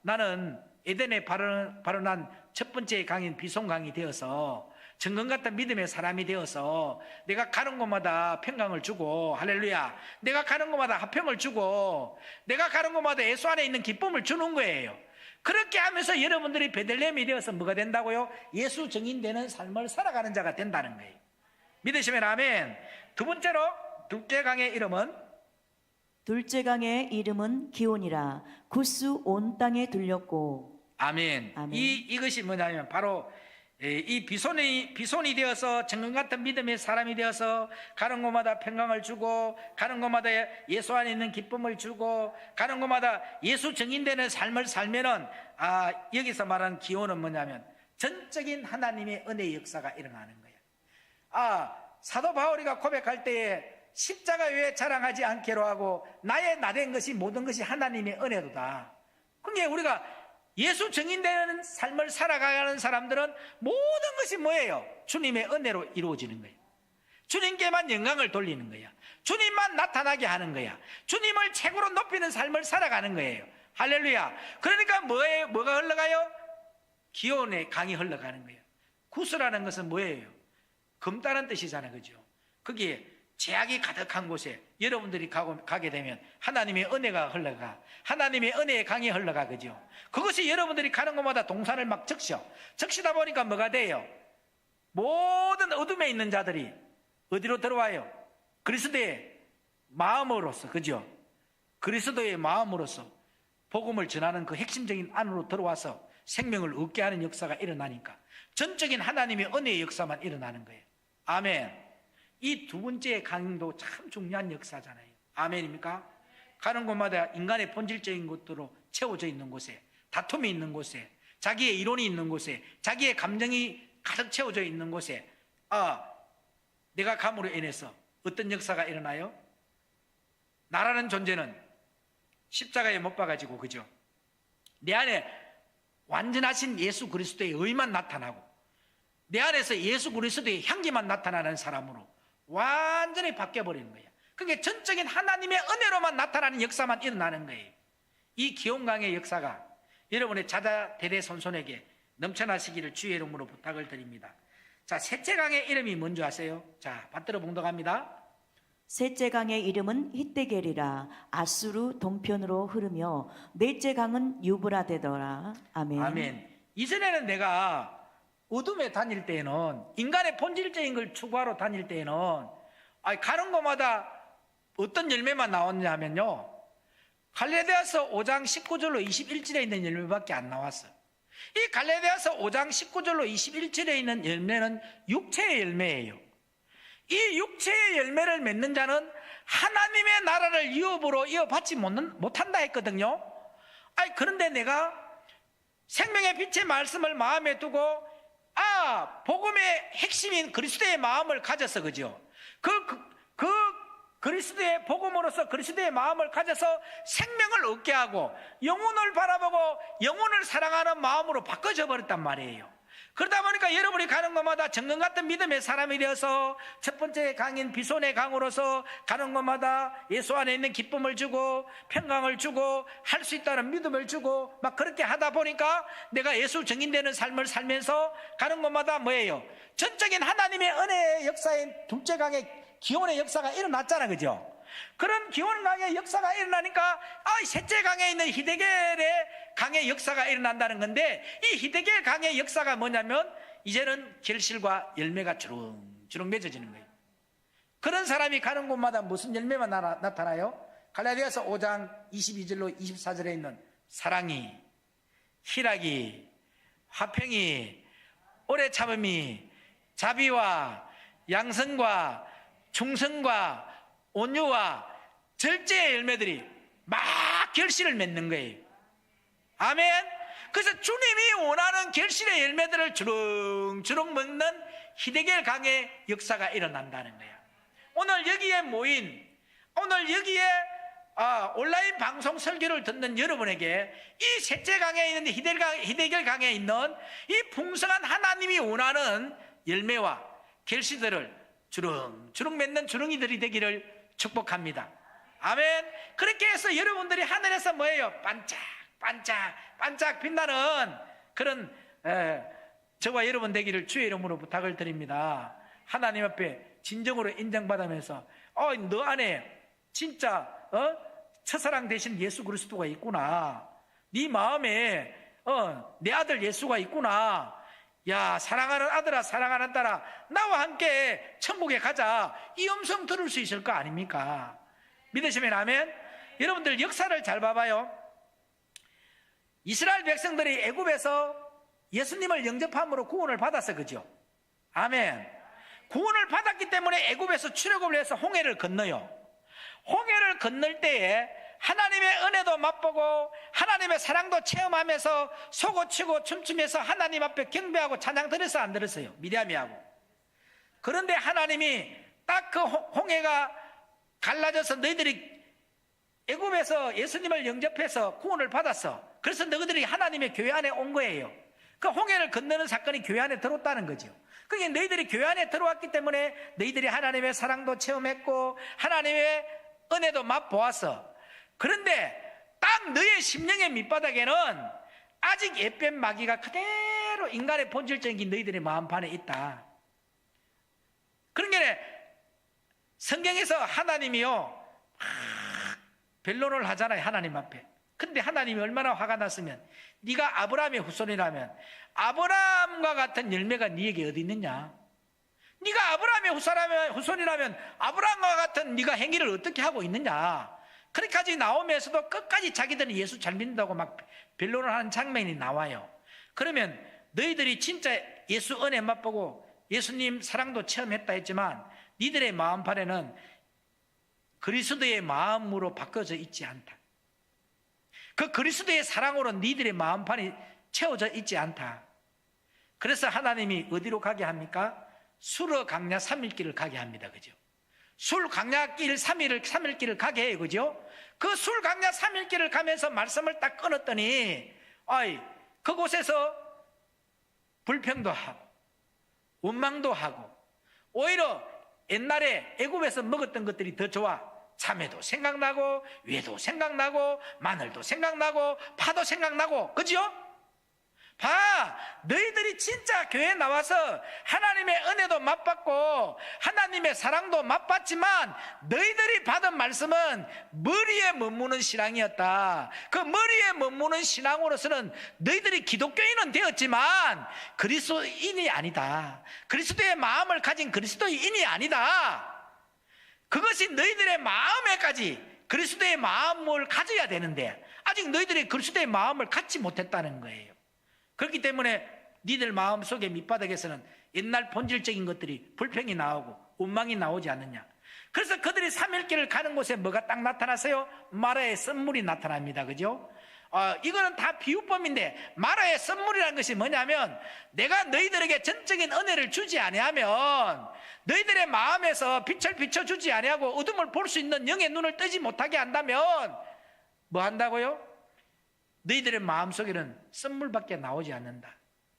Speaker 2: 나는 에덴에 발언한 첫 번째 강인 비송강이 되어서 정금 같은 믿음의 사람이 되어서 내가 가는 곳마다 평강을 주고, 할렐루야, 내가 가는 곳마다 화평을 주고, 내가 가는 곳마다 예수 안에 있는 기쁨을 주는 거예요. 그렇게 하면서 여러분들이 베들레헴이 되어서 뭐가 된다고요? 예수 증인되는 삶을 살아가는 자가 된다는 거예요. 믿으시면 아멘. 두 번째로, 둘째 강의 이름은
Speaker 1: 둘째 강의 이름은 기온이라. 구스 온 땅에 들렸고.
Speaker 2: 아멘.
Speaker 1: 아멘.
Speaker 2: 이것이 뭐냐면 바로 이 비손이 되어서 정금 같은 믿음의 사람이 되어서 가는 곳마다 평강을 주고, 가는 곳마다 예수 안에 있는 기쁨을 주고, 가는 곳마다 예수 증인되는 삶을 살면은, 여기서 말하는 기온은 뭐냐면 전적인 하나님의 은혜의 역사가 일어나는 거예요. 사도 바울이가 고백할 때에 십자가 외에 자랑하지 않기로 하고 나의 나된 것이 모든 것이 하나님의 은혜로다. 그러니까 우리가 예수 증인되는 삶을 살아가는 사람들은 모든 것이 뭐예요? 주님의 은혜로 이루어지는 거예요. 주님께만 영광을 돌리는 거야. 주님만 나타나게 하는 거야. 주님을 최고로 높이는 삶을 살아가는 거예요. 할렐루야. 그러니까 뭐가 흘러가요? 기온의 강이 흘러가는 거예요. 구스라는 것은 뭐예요? 검다는 뜻이잖아요. 그죠? 거기에 죄악이 가득한 곳에 여러분들이 가게 되면 하나님의 은혜가 흘러가. 하나님의 은혜의 강이 흘러가. 그죠? 그것이 여러분들이 가는 곳마다 동산을 막 적시다 보니까 뭐가 돼요? 모든 어둠에 있는 자들이 어디로 들어와요? 그리스도의 마음으로서. 그죠? 그리스도의 마음으로서 복음을 전하는 그 핵심적인 안으로 들어와서 생명을 얻게 하는 역사가 일어나니까 전적인 하나님의 은혜의 역사만 일어나는 거예요. 아멘. 이 두 번째 강도 참 중요한 역사잖아요. 아멘입니까? 가는 곳마다 인간의 본질적인 것들로 채워져 있는 곳에, 다툼이 있는 곳에, 자기의 이론이 있는 곳에, 자기의 감정이 가득 채워져 있는 곳에 내가 감으로 인해서 어떤 역사가 일어나요? 나라는 존재는 십자가에 못 박아지고, 그죠? 내 안에 완전하신 예수 그리스도의 의만 나타나고 내 안에서 예수 그리스도의 향기만 나타나는 사람으로 완전히 바뀌어버리는 거예요. 그게 전적인 하나님의 은혜로만 나타나는 역사만 일어나는 거예요. 이 기온강의 역사가 여러분의 자자 대대손손에게 넘쳐나시기를 주의 이름으로 부탁을 드립니다. 자, 셋째 강의 이름이 뭔지 아세요? 자, 받들어 봉독합니다.
Speaker 1: 셋째 강의 이름은 히데겔이라. 아수르 동편으로 흐르며 넷째 강은 유브라데더라. 아멘.
Speaker 2: 아멘. 이전에는 내가 어둠에 다닐 때에는, 인간의 본질적인 걸 추구하러 다닐 때에는 가는 곳마다 어떤 열매만 나왔냐 하면요, 갈라디아서 5장 19절로 21절에 있는 열매밖에 안 나왔어요. 이 갈라디아서 5장 19절로 21절에 있는 열매는 육체의 열매예요. 이 육체의 열매를 맺는 자는 하나님의 나라를 유업으로 이어받지 못한다 했거든요. 그런데 내가 생명의 빛의 말씀을 마음에 두고 복음의 핵심인 그리스도의 마음을 가져서, 그죠? 그 그리스도의 복음으로서 그리스도의 마음을 가져서 생명을 얻게 하고 영혼을 바라보고 영혼을 사랑하는 마음으로 바꿔져 버렸단 말이에요. 그러다 보니까 여러분이 가는 곳마다 정금 같은 믿음의 사람이 되어서 첫 번째 강인 비손의 강으로서 가는 곳마다 예수 안에 있는 기쁨을 주고 평강을 주고 할 수 있다는 믿음을 주고 막 그렇게 하다 보니까 내가 예수 증인되는 삶을 살면서 가는 곳마다 뭐예요? 전적인 하나님의 은혜의 역사인 둘째 강의 기온의 역사가 일어났잖아. 그죠? 그런 기온 강의 역사가 일어나니까 셋째 강에 있는 히데겔의 강의 역사가 일어난다는 건데, 이 히데겔 강의 역사가 뭐냐면 이제는 결실과 열매가 주렁주렁 맺어지는 거예요. 그런 사람이 가는 곳마다 무슨 열매만 나타나요? 갈라디아서 5장 22절로 24절에 있는 사랑이, 희락이, 화평이, 오래 참음이, 자비와 양성과 충성과 온유와 절제의 열매들이 막 결실을 맺는 거예요. 아멘. 그래서 주님이 원하는 결실의 열매들을 주렁주렁 먹는 히데겔 강의 역사가 일어난다는 거예요. 오늘 여기에 모인, 오늘 여기에 온라인 방송 설교를 듣는 여러분에게 이 셋째 강에 있는 히데겔 강에 있는 이 풍성한 하나님이 원하는 열매와 결실들을 주렁주렁 맺는 주렁이들이 되기를 축복합니다. 아멘. 그렇게 해서 여러분들이 하늘에서 뭐예요? 반짝 빛나는 그런 저와 여러분 되기를 주의 이름으로 부탁을 드립니다. 하나님 앞에 진정으로 인정받으면서 너 안에 진짜 첫사랑 되신 예수 그리스도가 있구나. 네 마음에 내 아들 예수가 있구나. 야, 사랑하는 아들아, 사랑하는 딸아, 나와 함께 천국에 가자. 이 음성 들을 수 있을 거 아닙니까? 믿으시면 아멘. 여러분들 역사를 잘 봐봐요. 이스라엘 백성들이 애굽에서 예수님을 영접함으로 구원을 받았어, 그죠? 아멘. 구원을 받았기 때문에 애굽에서 출애굽을 해서 홍해를 건너요. 홍해를 건널 때에 하나님의 은혜도 맛보고 하나님의 사랑도 체험하면서 소고치고 춤추면서 하나님 앞에 경배하고 찬양 드렸어, 안 드렸어요? 미리암이 하고. 그런데 하나님이 딱 그 홍해가 갈라져서 너희들이 애굽에서 예수님을 영접해서 구원을 받았어. 그래서 너희들이 하나님의 교회 안에 온 거예요. 그 홍해를 건너는 사건이 교회 안에 들어왔다는 거죠. 그게 너희들이 교회 안에 들어왔기 때문에 너희들이 하나님의 사랑도 체험했고 하나님의 은혜도 맛보았어. 그런데 딱 너의 심령의 밑바닥에는 아직 옛뱀 마귀가 그대로 인간의 본질적인 너희들의 마음판에 있다. 그런 게 성경에서 하나님이요 변론을 하잖아요, 하나님 앞에. 근데 하나님이 얼마나 화가 났으면, 네가 아브라함의 후손이라면 아브라함과 같은 열매가 네게 어디 있느냐? 네가 아브라함의 후손이라면 아브라함과 같은 네가 행위를 어떻게 하고 있느냐? 그렇게까지 나오면서도 끝까지 자기들은 예수 잘 믿는다고 막 변론을 하는 장면이 나와요. 그러면 너희들이 진짜 예수 은혜 맛보고 예수님 사랑도 체험했다 했지만 니들의 마음판에는 그리스도의 마음으로 바꿔져 있지 않다. 그 그리스도의 사랑으로 니들의 마음판이 채워져 있지 않다. 그래서 하나님이 어디로 가게 합니까? 수러 강야 3일길을 가게 합니다. 그죠? 술 강야길 3일길을 가게 해요. 그죠? 그 술 강야 3일길을 가면서 말씀을 딱 끊었더니 그곳에서 불평도 하고 원망도 하고 오히려 옛날에 애굽에서 먹었던 것들이 더 좋아. 참외도 생각나고 외도 생각나고 마늘도 생각나고 파도 생각나고. 그죠? 봐, 너희들이 진짜 교회에 나와서 하나님의 은혜도 맛봤고 하나님의 사랑도 맛봤지만 너희들이 받은 말씀은 머리에 머무는 신앙이었다. 그 머리에 머무는 신앙으로서는 너희들이 기독교인은 되었지만 그리스도인이 아니다. 그리스도의 마음을 가진 그리스도인이 아니다. 그것이 너희들의 마음에까지 그리스도의 마음을 가져야 되는데 아직 너희들이 그리스도의 마음을 갖지 못했다는 거예요. 그렇기 때문에 니들 마음속에 밑바닥에서는 옛날 본질적인 것들이 불평이 나오고 원망이 나오지 않느냐. 그래서 그들이 3일길을 가는 곳에 뭐가 딱 나타났어요? 마라의 썬물이 나타납니다. 그죠? 이거는 다 비유법인데 마라의 썬물이라는 것이 뭐냐면 내가 너희들에게 전적인 은혜를 주지 아니하면 너희들의 마음에서 빛을 비춰주지 아니하고 어둠을 볼 수 있는 영의 눈을 뜨지 못하게 한다면 뭐 한다고요? 너희들의 마음속에는 썬물밖에 나오지 않는다.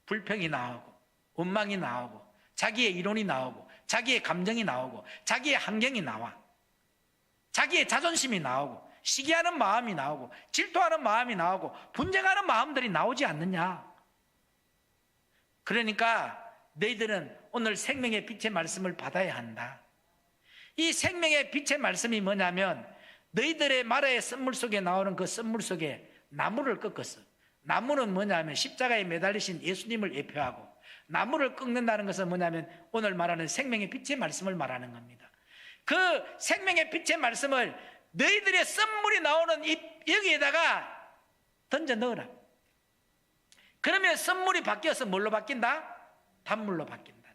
Speaker 2: 불평이 나오고 원망이 나오고 자기의 이론이 나오고 자기의 감정이 나오고 자기의 환경이 나와. 자기의 자존심이 나오고 시기하는 마음이 나오고 질투하는 마음이 나오고 분쟁하는 마음들이 나오지 않느냐. 그러니까 너희들은 오늘 생명의 빛의 말씀을 받아야 한다. 이 생명의 빛의 말씀이 뭐냐면 너희들의 마라의 썬물 속에 나오는 그 썬물 속에 나무를 꺾었어. 나무는 뭐냐면 십자가에 매달리신 예수님을 예표하고 나무를 꺾는다는 것은 뭐냐면 오늘 말하는 생명의 빛의 말씀을 말하는 겁니다. 그 생명의 빛의 말씀을 너희들의 썬물이 나오는 여기에다가 던져 넣어라. 그러면 썬물이 바뀌어서 뭘로 바뀐다? 단물로 바뀐다는 거야.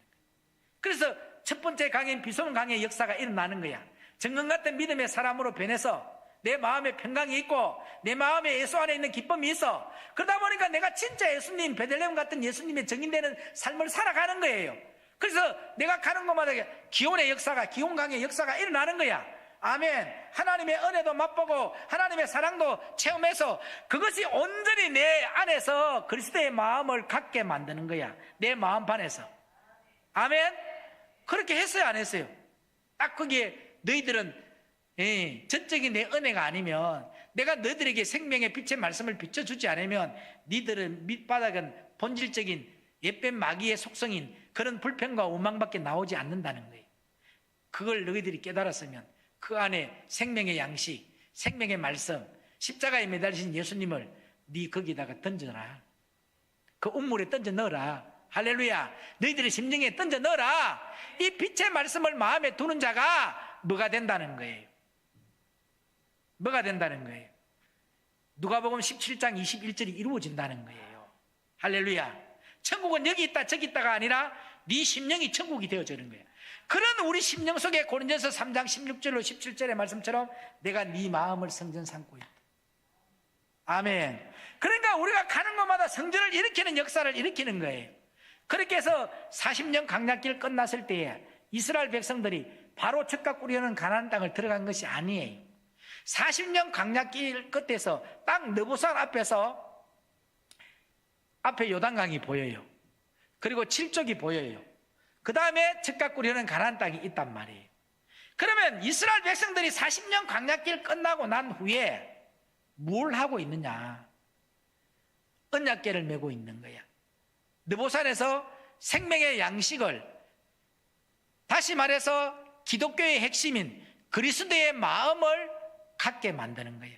Speaker 2: 그래서 첫 번째 강인 비소문 강의 역사가 일어나는 거야. 정금 같은 믿음의 사람으로 변해서 내 마음에 평강이 있고 내 마음에 예수 안에 있는 기쁨이 있어. 그러다 보니까 내가 진짜 예수님, 베들레헴 같은 예수님의 증인되는 삶을 살아가는 거예요. 그래서 내가 가는 곳마다 기온의 역사가, 기온 강의 역사가 일어나는 거야. 아멘. 하나님의 은혜도 맛보고 하나님의 사랑도 체험해서 그것이 온전히 내 안에서 그리스도의 마음을 갖게 만드는 거야. 내 마음판에서. 아멘. 그렇게 했어요, 안 했어요? 딱 거기에 너희들은 전적인 내 은혜가 아니면 내가 너희들에게 생명의 빛의 말씀을 비춰주지 않으면 니들은 밑바닥은 본질적인 옛뱀 마귀의 속성인 그런 불평과 원망밖에 나오지 않는다는 거예요. 그걸 너희들이 깨달았으면 그 안에 생명의 양식, 생명의 말씀, 십자가에 매달리신 예수님을 네 거기다가 던져라. 그 운물에 던져 넣어라. 할렐루야. 너희들의 심령에 던져 넣어라. 이 빛의 말씀을 마음에 두는 자가 뭐가 된다는 거예요? 뭐가 된다는 거예요? 누가복음 17장 21절이 이루어진다는 거예요. 할렐루야. 천국은 여기 있다 저기 있다가 아니라 네 심령이 천국이 되어지는 거예요. 그런 우리 심령 속에 고린도서 3장 16절로 17절의 말씀처럼 내가 네 마음을 성전 삼고 있다. 아멘. 그러니까 우리가 가는 곳마다 성전을 일으키는 역사를 일으키는 거예요. 그렇게 해서 40년 강약길 끝났을 때에 이스라엘 백성들이 바로 젖과 꿀이 흐르는 가나안 땅을 들어간 것이 아니에요. 40년 강약길 끝에서 딱 느보산 앞에서 앞에 요단강이 보여요. 그리고 칠족이 보여요. 그 다음에 젖과 꿀이 흐르는 가나안 땅이 있단 말이에요. 그러면 이스라엘 백성들이 40년 강약길 끝나고 난 후에 뭘 하고 있느냐? 언약궤를 메고 있는 거야. 느보산에서 생명의 양식을, 다시 말해서 기독교의 핵심인 그리스도의 마음을 갖게 만드는 거예요.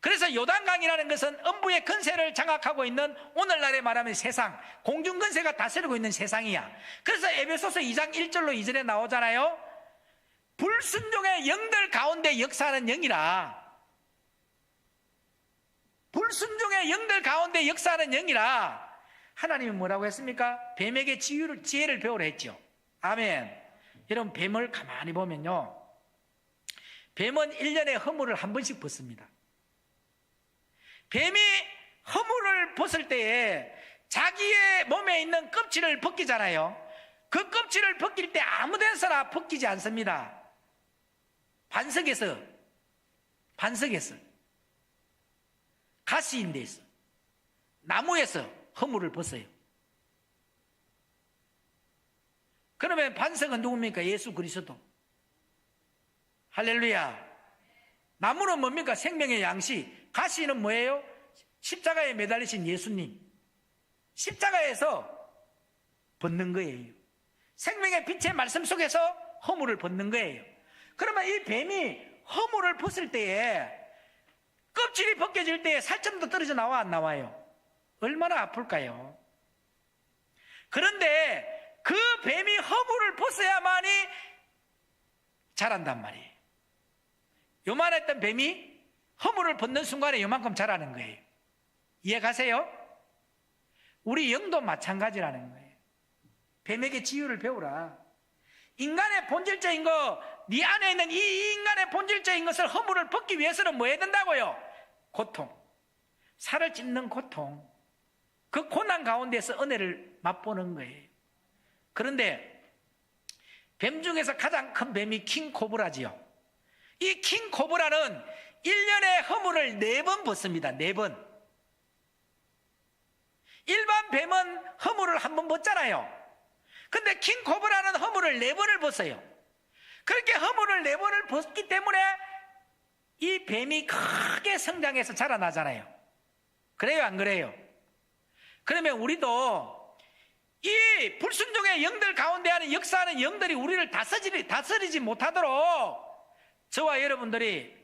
Speaker 2: 그래서 요단강이라는 것은 음부의 근세를 장악하고 있는, 오늘날에 말하면 세상, 공중근세가 다스리고 있는 세상이야. 그래서 에베소서 2장 1절로 2절에 나오잖아요. 불순종의 영들 가운데 역사하는 영이라. 불순종의 영들 가운데 역사하는 영이라. 하나님이 뭐라고 했습니까? 뱀에게 지혜를 배우라 했죠. 아멘. 여러분, 뱀을 가만히 보면요, 뱀은 1년에 허물을 한 번씩 벗습니다. 뱀이 허물을 벗을 때에 자기의 몸에 있는 껍질을 벗기잖아요. 그 껍질을 벗길 때 아무 데서나 벗기지 않습니다. 반석에서 가시인 데서, 나무에서 허물을 벗어요. 그러면 반석은 누굽니까? 예수 그리스도. 할렐루야. 나무는 뭡니까? 생명의 양식. 가시는 뭐예요? 십자가에 매달리신 예수님. 십자가에서 벗는 거예요. 생명의 빛의 말씀 속에서 허물을 벗는 거예요. 그러면 이 뱀이 허물을 벗을 때에, 껍질이 벗겨질 때에 살점도 떨어져 나와 안 나와요? 얼마나 아플까요? 그런데 그 뱀이 허물을 벗어야만이 자란단 말이에요. 요만했던 뱀이 허물을 벗는 순간에 요만큼 자라는 거예요. 이해가세요? 우리 영도 마찬가지라는 거예요. 뱀에게 지혜를 배우라. 인간의 본질적인 거, 네 안에 있는 이 인간의 본질적인 것을, 허물을 벗기 위해서는 뭐 해야 된다고요? 고통, 살을 찢는 고통, 그 고난 가운데서 은혜를 맛보는 거예요. 그런데 뱀 중에서 가장 큰 뱀이 킹코브라지요. 이 킹코브라는 1년에 허물을 4번 벗습니다. 4번. 일반 뱀은 허물을 한 번 벗잖아요. 근데 킹코브라는 허물을 4번을 벗어요. 그렇게 허물을 4번을 벗기 때문에 이 뱀이 크게 성장해서 자라나잖아요. 그래요, 안 그래요? 그러면 우리도 이 불순종의 영들 가운데 하는 역사하는 영들이 우리를 다스리지 못하도록 저와 여러분들이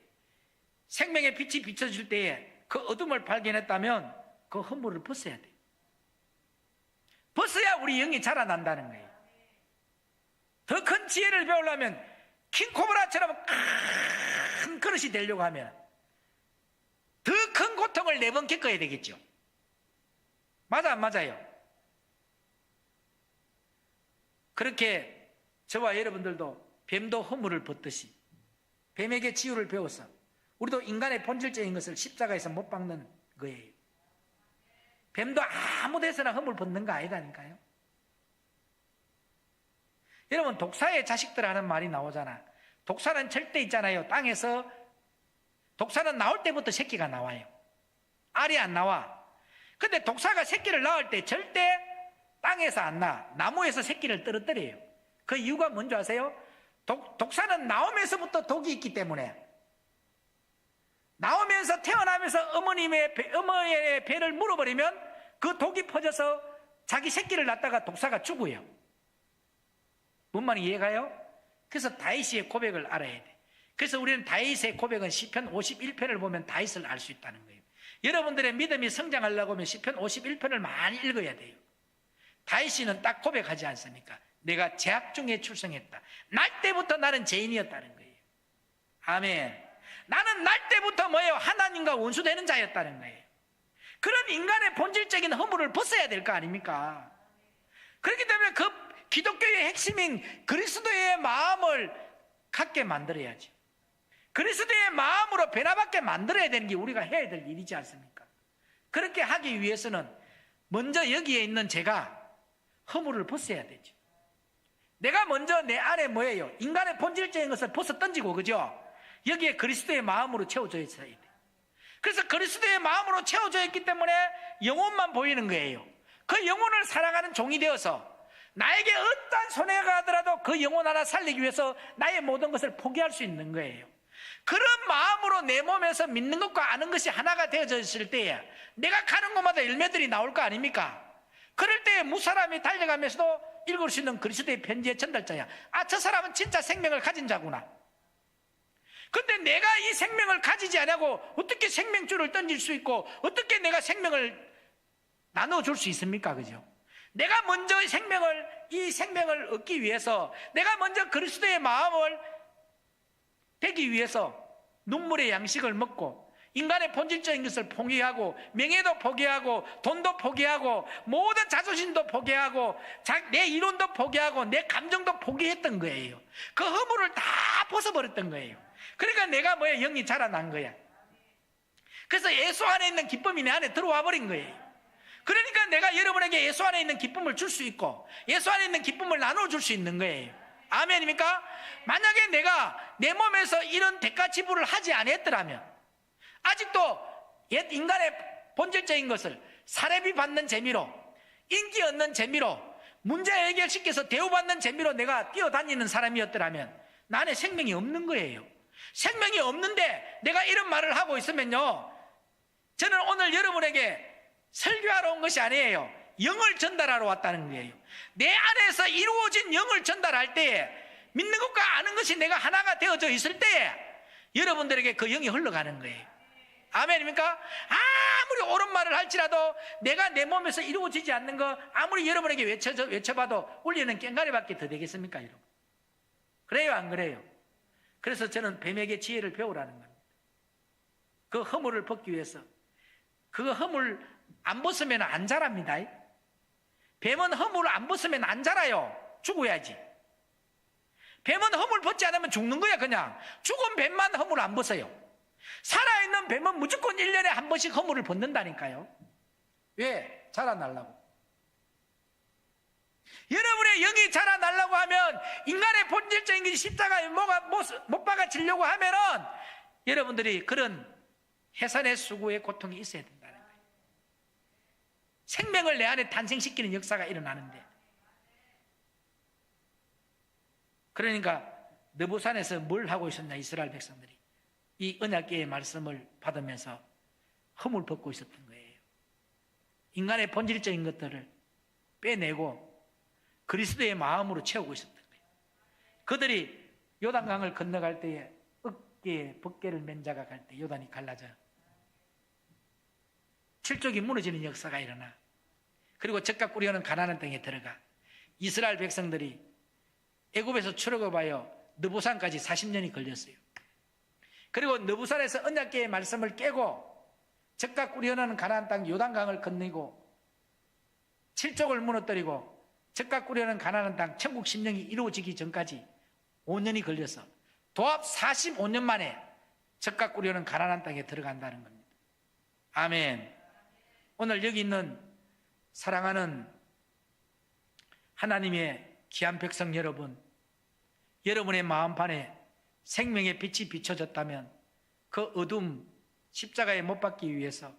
Speaker 2: 생명의 빛이 비춰질 때에 그 어둠을 발견했다면 그 허물을 벗어야 돼요. 벗어야 우리 영이 자라난다는 거예요. 더 큰 지혜를 배우려면 킹코브라처럼 큰 그릇이 되려고 하면 더 큰 고통을 4번 겪어야 되겠죠. 맞아 안 맞아요? 그렇게 저와 여러분들도 뱀도 허물을 벗듯이 뱀에게 지혜를 배워서 우리도 인간의 본질적인 것을 십자가에서 못 박는 거예요. 뱀도 아무 데서나 허물 벗는 거 아니다니까요. 여러분, 독사의 자식들 하는 말이 나오잖아. 독사는 절대 있잖아요. 땅에서 독사는 나올 때부터 새끼가 나와요. 알이 안 나와. 근데 독사가 새끼를 낳을 때 절대 땅에서 안 나. 나무에서 새끼를 떨어뜨려요. 그 이유가 뭔지 아세요? 독사는 나오면서부터 독이 있기 때문에, 나오면서 태어나면서 어머니의 배를 물어버리면 그 독이 퍼져서 자기 새끼를 낳다가 독사가 죽어요. 뭔 말이 이해가요? 그래서 다윗의 고백을 알아야 돼. 그래서 우리는 다윗의 고백은 시편 51편을 보면 다윗을 알 수 있다는 거예요. 여러분들의 믿음이 성장하려고 하면 시편 51편을 많이 읽어야 돼요. 다윗은 딱 고백하지 않습니까? 내가 재학 중에 출생했다. 날 때부터 나는 죄인이었다는 거예요. 아멘. 나는 날 때부터 뭐예요? 하나님과 원수되는 자였다는 거예요. 그런 인간의 본질적인 허물을 벗어야 될 거 아닙니까? 그렇기 때문에 그 기독교의 핵심인 그리스도의 마음을 갖게 만들어야죠. 그리스도의 마음으로 변화받게 만들어야 되는 게 우리가 해야 될 일이지 않습니까? 그렇게 하기 위해서는 먼저 여기에 있는 제가 허물을 벗어야 되죠. 내가 먼저 내 안에 뭐예요? 인간의 본질적인 것을 벗어 던지고, 그죠? 여기에 그리스도의 마음으로 채워져 있어야 돼. 그래서 그리스도의 마음으로 채워져 있기 때문에 영혼만 보이는 거예요. 그 영혼을 사랑하는 종이 되어서 나에게 어떠한 손해가 하더라도 그 영혼 하나 살리기 위해서 나의 모든 것을 포기할 수 있는 거예요. 그런 마음으로 내 몸에서 믿는 것과 아는 것이 하나가 되어져 있을 때에 내가 가는 곳마다 열매들이 나올 거 아닙니까? 그럴 때에 무사람이 달려가면서도 읽을 수 있는 그리스도의 편지의 전달자야. 아, 저 사람은 진짜 생명을 가진 자구나. 근데 내가 이 생명을 가지지 않고 어떻게 생명줄을 던질 수 있고 어떻게 내가 생명을 나눠줄 수 있습니까? 그죠? 내가 먼저 이 생명을 얻기 위해서 내가 먼저 그리스도의 마음을 되기 위해서 눈물의 양식을 먹고 인간의 본질적인 것을 포기하고 명예도 포기하고 돈도 포기하고 모든 자존심도 포기하고 내 이론도 포기하고 내 감정도 포기했던 거예요. 그 허물을 다 벗어버렸던 거예요. 그러니까 내가 뭐야? 영이 자라난 거야. 그래서 예수 안에 있는 기쁨이 내 안에 들어와 버린 거예요. 그러니까 내가 여러분에게 예수 안에 있는 기쁨을 줄 수 있고 예수 안에 있는 기쁨을 나눠줄 수 있는 거예요. 아멘입니까? 만약에 내가 내 몸에서 이런 대가지불을 하지 않았더라면 아직도 옛 인간의 본질적인 것을 사례비 받는 재미로 인기 얻는 재미로 문제 해결시켜서 대우받는 재미로 내가 뛰어다니는 사람이었더라면 나 안에 생명이 없는 거예요. 생명이 없는데 내가 이런 말을 하고 있으면요, 저는 오늘 여러분에게 설교하러 온 것이 아니에요. 영을 전달하러 왔다는 거예요. 내 안에서 이루어진 영을 전달할 때에 믿는 것과 아는 것이 내가 하나가 되어져 있을 때에 여러분들에게 그 영이 흘러가는 거예요. 아멘입니까? 아무리 옳은 말을 할지라도 내가 내 몸에서 이루어지지 않는 거 아무리 여러분에게 외쳐봐도 울리는 깽가리밖에 더 되겠습니까, 여러분? 그래요, 안 그래요? 그래서 저는 뱀에게 지혜를 배우라는 겁니다. 그 허물을 벗기 위해서. 그 허물 안 벗으면 안 자랍니다. 뱀은 허물을 안 벗으면 안 자라요. 죽어야지. 뱀은 허물 벗지 않으면 죽는 거야. 그냥 죽은 뱀만 허물 안 벗어요. 살아있는 뱀은 무조건 1년에 한 번씩 허물을 벗는다니까요. 왜? 자라나려고. 여러분의 영이 자라나려고 하면 인간의 본질적인 것이 십자가에 못 박아지려고 하면은 여러분들이 그런 해산의 수고의 고통이 있어야 된다는 거예요. 생명을 내 안에 탄생시키는 역사가 일어나는데, 그러니까 느부산에서 뭘 하고 있었냐? 이스라엘 백성들이 이 언약궤의 말씀을 받으면서 허물 벗고 있었던 거예요. 인간의 본질적인 것들을 빼내고 그리스도의 마음으로 채우고 있었던 거예요. 그들이 요단강을 건너갈 때에 어깨에 벗개를 맨 자가 갈 때 요단이 갈라져 칠족이 무너지는 역사가 일어나. 그리고 적각 꾸려오는 가나안 땅에 들어가. 이스라엘 백성들이 애굽에서 출애굽하여 느부산까지 40년이 걸렸어요. 그리고 느부산에서 언약궤의 말씀을 깨고 적각 꾸려오는 가나안 땅 요단강을 건너고 칠족을 무너뜨리고 적각 꾸려오는 가나안 땅 천국 심령이 이루어지기 전까지 5년이 걸려서 도합 45년 만에 적각 꾸려오는 가나안 땅에 들어간다는 겁니다. 아멘. 오늘 여기 있는 사랑하는 하나님의 귀한 백성 여러분, 여러분의 마음판에 생명의 빛이 비춰졌다면 그 어둠 십자가에 못 박기 위해서,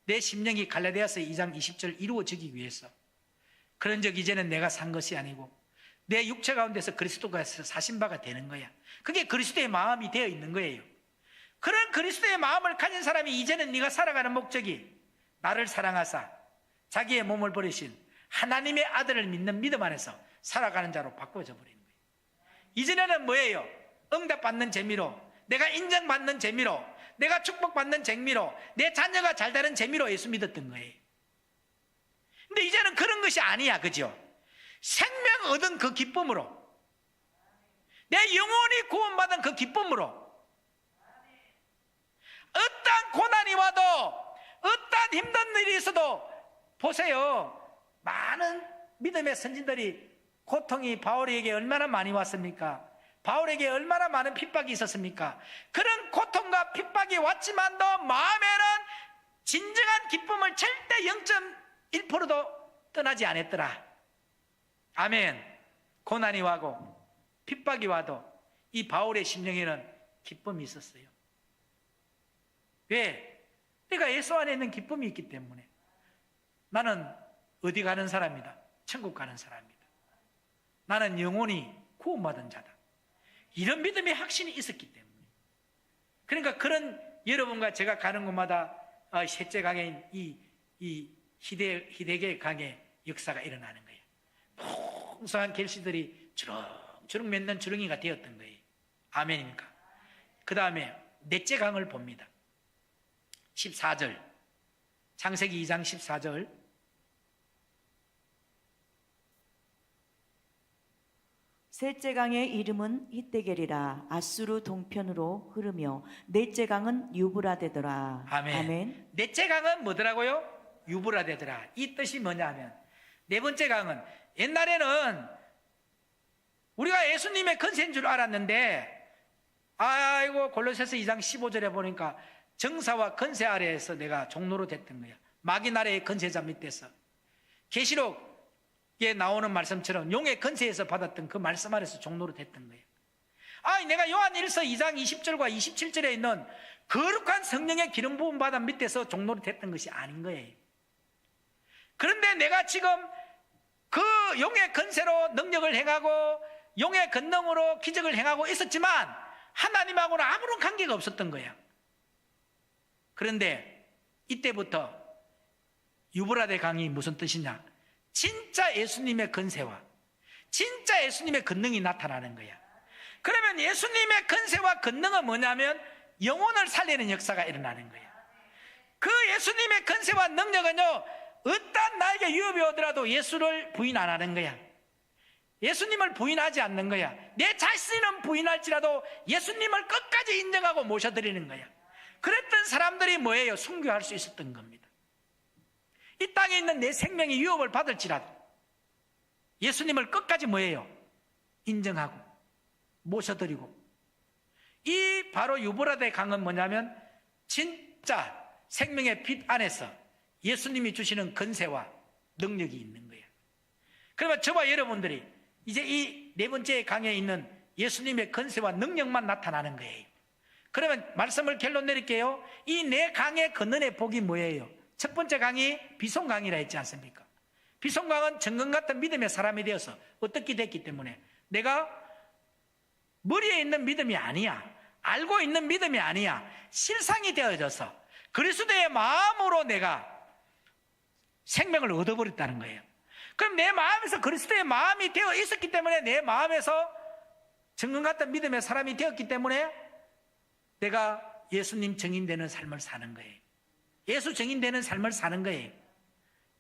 Speaker 2: 내 심령이 갈라디아서 2장 20절 이루어지기 위해서, 그런 적 이제는 내가 산 것이 아니고 내 육체 가운데서 그리스도가 사신 바가 되는 거야. 그게 그리스도의 마음이 되어 있는 거예요. 그런 그리스도의 마음을 가진 사람이 이제는 네가 살아가는 목적이 나를 사랑하사 자기의 몸을 버리신 하나님의 아들을 믿는 믿음 안에서 살아가는 자로 바꿔져 버리는 거예요. 이전에는 뭐예요? 응답받는 재미로, 내가 인정받는 재미로, 내가 축복받는 재미로, 내 자녀가 잘 되는 재미로 예수 믿었던 거예요. 근데 이제는 그런 것이 아니야, 그죠? 생명 얻은 그 기쁨으로, 내 영혼이 구원받은 그 기쁨으로, 어떠한 고난이 와도, 어떠한 힘든 일이 있어도, 보세요. 많은 믿음의 선진들이 고통이 바울에게 얼마나 많이 왔습니까? 바울에게 얼마나 많은 핍박이 있었습니까? 그런 고통과 핍박이 왔지만도 마음에는 진정한 기쁨을 절대 0.1%도 떠나지 않았더라. 아멘. 고난이 와고 핍박이 와도 이 바울의 심령에는 기쁨이 있었어요. 왜? 내가 예수 안에 있는 기쁨이 있기 때문에. 나는 어디 가는 사람이다. 천국 가는 사람이다. 나는 영혼이 구원받은 자다. 이런 믿음의 확신이 있었기 때문에. 그러니까 그런 여러분과 제가 가는 곳마다 셋째 강의 이 희대계 강의 역사가 일어나는 거예요. 풍성한 결실들이 주렁주렁 맺는 주렁이가 되었던 거예요. 아멘입니까? 그 다음에 넷째 강을 봅니다. 14절, 창세기 2장 14절.
Speaker 1: 셋째 강의 이름은 히데겔이라. 아수르 동편으로 흐르며 넷째 강은 유브라데더라.
Speaker 2: 아멘.
Speaker 1: 아멘.
Speaker 2: 넷째 강은 뭐더라고요? 유브라데더라. 이 뜻이 뭐냐면, 네 번째 강은, 옛날에는 우리가 예수님의 건세인 줄 알았는데, 아이고 골로새서 2장 15절에 보니까 정사와 건세 아래에서 내가 종로로 됐던 거야. 마귀 나라의 건세자 밑에서. 계시록에 나오는 말씀처럼 용의 건세에서 받았던 그 말씀 아래서 종로로 됐던 거예요. 내가 요한 1서 2장 20절과 27절에 있는 거룩한 성령의 기름 부음 받은 밑에서 종로로 됐던 것이 아닌 거예요. 그런데 내가 지금 그 용의 건세로 능력을 행하고 용의 권능으로 기적을 행하고 있었지만 하나님하고는 아무런 관계가 없었던 거야. 그런데 이때부터 유브라데 강이 무슨 뜻이냐? 진짜 예수님의 건세와 진짜 예수님의 권능이 나타나는 거야. 그러면 예수님의 건세와 권능은 뭐냐면 영혼을 살리는 역사가 일어나는 거야. 그 예수님의 건세와 능력은요, 어떤 나에게 위협이 오더라도 예수를 부인 안 하는 거야. 예수님을 부인하지 않는 거야. 내 자신은 부인할지라도 예수님을 끝까지 인정하고 모셔드리는 거야. 그랬던 사람들이 뭐예요? 순교할 수 있었던 겁니다. 이 땅에 있는 내 생명이 위협을 받을지라도 예수님을 끝까지 뭐예요? 인정하고 모셔드리고. 이 바로 유브라데 강은 뭐냐면 진짜 생명의 빛 안에서 예수님이 주시는 건세와 능력이 있는 거예요. 그러면 저와 여러분들이 이제 이 네 번째 강에 있는 예수님의 건세와 능력만 나타나는 거예요. 그러면 말씀을 결론 내릴게요. 이 네 강의 건너의 복이 뭐예요? 첫 번째 강이 비송강이라 했지 않습니까? 비송강은 정금 같은 믿음의 사람이 되어서 어떻게 됐기 때문에 내가 머리에 있는 믿음이 아니야, 알고 있는 믿음이 아니야, 실상이 되어져서 그리스도의 마음으로 내가 생명을 얻어버렸다는 거예요. 그럼 내 마음에서 그리스도의 마음이 되어 있었기 때문에 내 마음에서 정금 같은 믿음의 사람이 되었기 때문에 내가 예수님 증인되는 삶을 사는 거예요. 예수 증인되는 삶을 사는 거예요.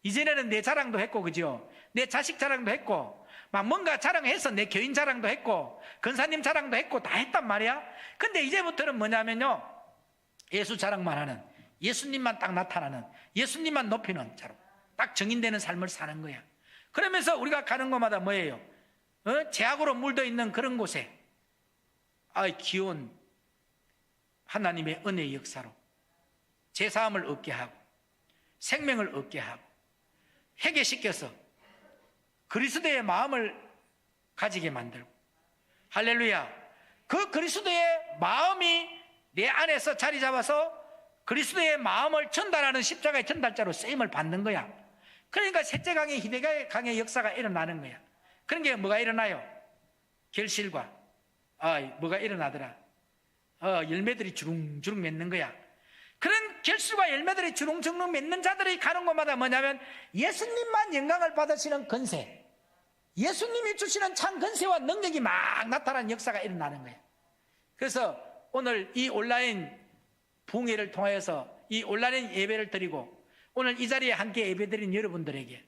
Speaker 2: 이전에는 내 자랑도 했고, 그죠? 내 자식 자랑도 했고, 막 뭔가 자랑해서 내 교인 자랑도 했고, 권사님 자랑도 했고, 다 했단 말이야. 근데 이제부터는 뭐냐면요, 예수 자랑만 하는, 예수님만 딱 나타나는, 예수님만 높이는 자로 딱 증인되는 삶을 사는 거야. 그러면서 우리가 가는 곳마다 뭐예요? 죄악으로 물들어 있는 그런 곳에 귀여운 하나님의 은혜의 역사로 죄사함을 얻게 하고 생명을 얻게 하고 회개시켜서 그리스도의 마음을 가지게 만들고, 할렐루야, 그 그리스도의 마음이 내 안에서 자리 잡아서 그리스도의 마음을 전달하는 십자가의 전달자로 쓰임을 받는 거야. 그러니까 셋째 강의 히데겔 강의 역사가 일어나는 거야. 그런 게 뭐가 일어나요? 결실과 뭐가 일어나더라? 열매들이 주렁주렁 맺는 거야. 그런 결실과 열매들이 주렁주렁 맺는 자들이 가는 곳마다 뭐냐면 예수님만 영광을 받으시는 건세, 예수님이 주시는 참 건세와 능력이 막 나타나는 역사가 일어나는 거예요. 그래서 오늘 이 온라인 부흥회를 통하여서 이 온라인 예배를 드리고 오늘 이 자리에 함께 예배드린 여러분들에게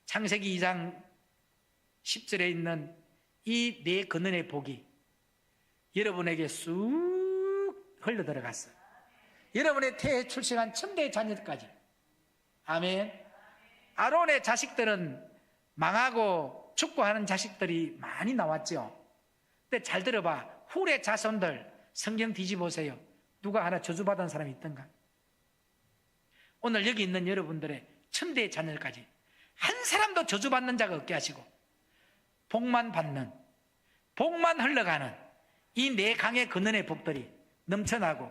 Speaker 2: 창세기 2장 10절에 있는 이 네 근원의 복이 여러분에게 쑥 흘러 들어갔어요. 여러분의 태에 출생한 첨대의 자녀들까지. 아멘. 아론의 자식들은 망하고 축구하는 자식들이 많이 나왔죠. 근데 잘 들어봐. 훌의 자손들 성경 뒤집어보세요. 누가 하나 저주받은 사람이 있던가? 오늘 여기 있는 여러분들의 첨대의 자녀들까지 한 사람도 저주받는 자가 없게 하시고 복만 받는, 복만 흘러가는 이 네 강의 근원의 복들이 넘쳐나고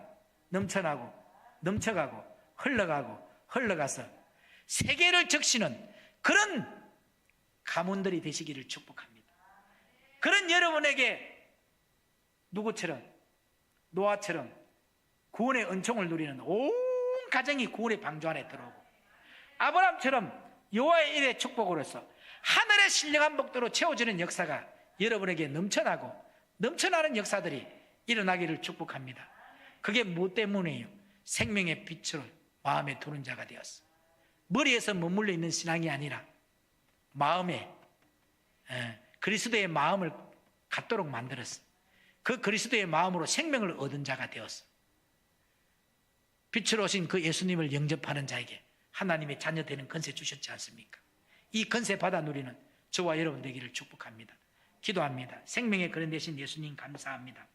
Speaker 2: 넘쳐나고 넘쳐가고 흘러가고 흘러가서 세계를 적시는 그런 가문들이 되시기를 축복합니다. 그런 여러분에게 누구처럼, 노아처럼 구원의 은총을 누리는 온 가정이 구원의 방주 안에 들어오고, 아브라함처럼 여호와의 일의 축복으로서 하늘의 신령한 복도로 채워지는 역사가 여러분에게 넘쳐나고 넘쳐나는 역사들이 일어나기를 축복합니다. 그게 무엇 때문이에요? 생명의 빛을 마음에 두는 자가 되었어. 머리에서 머물러 있는 신앙이 아니라 마음에, 그리스도의 마음을 갖도록 만들었어. 그 그리스도의 마음으로 생명을 얻은 자가 되었어. 빛으로 오신 그 예수님을 영접하는 자에게 하나님의 자녀 되는 건세 주셨지 않습니까? 이 건세 받아 누리는 저와 여러분 되기를 축복합니다. 기도합니다. 생명의 근원 되신 예수님 감사합니다.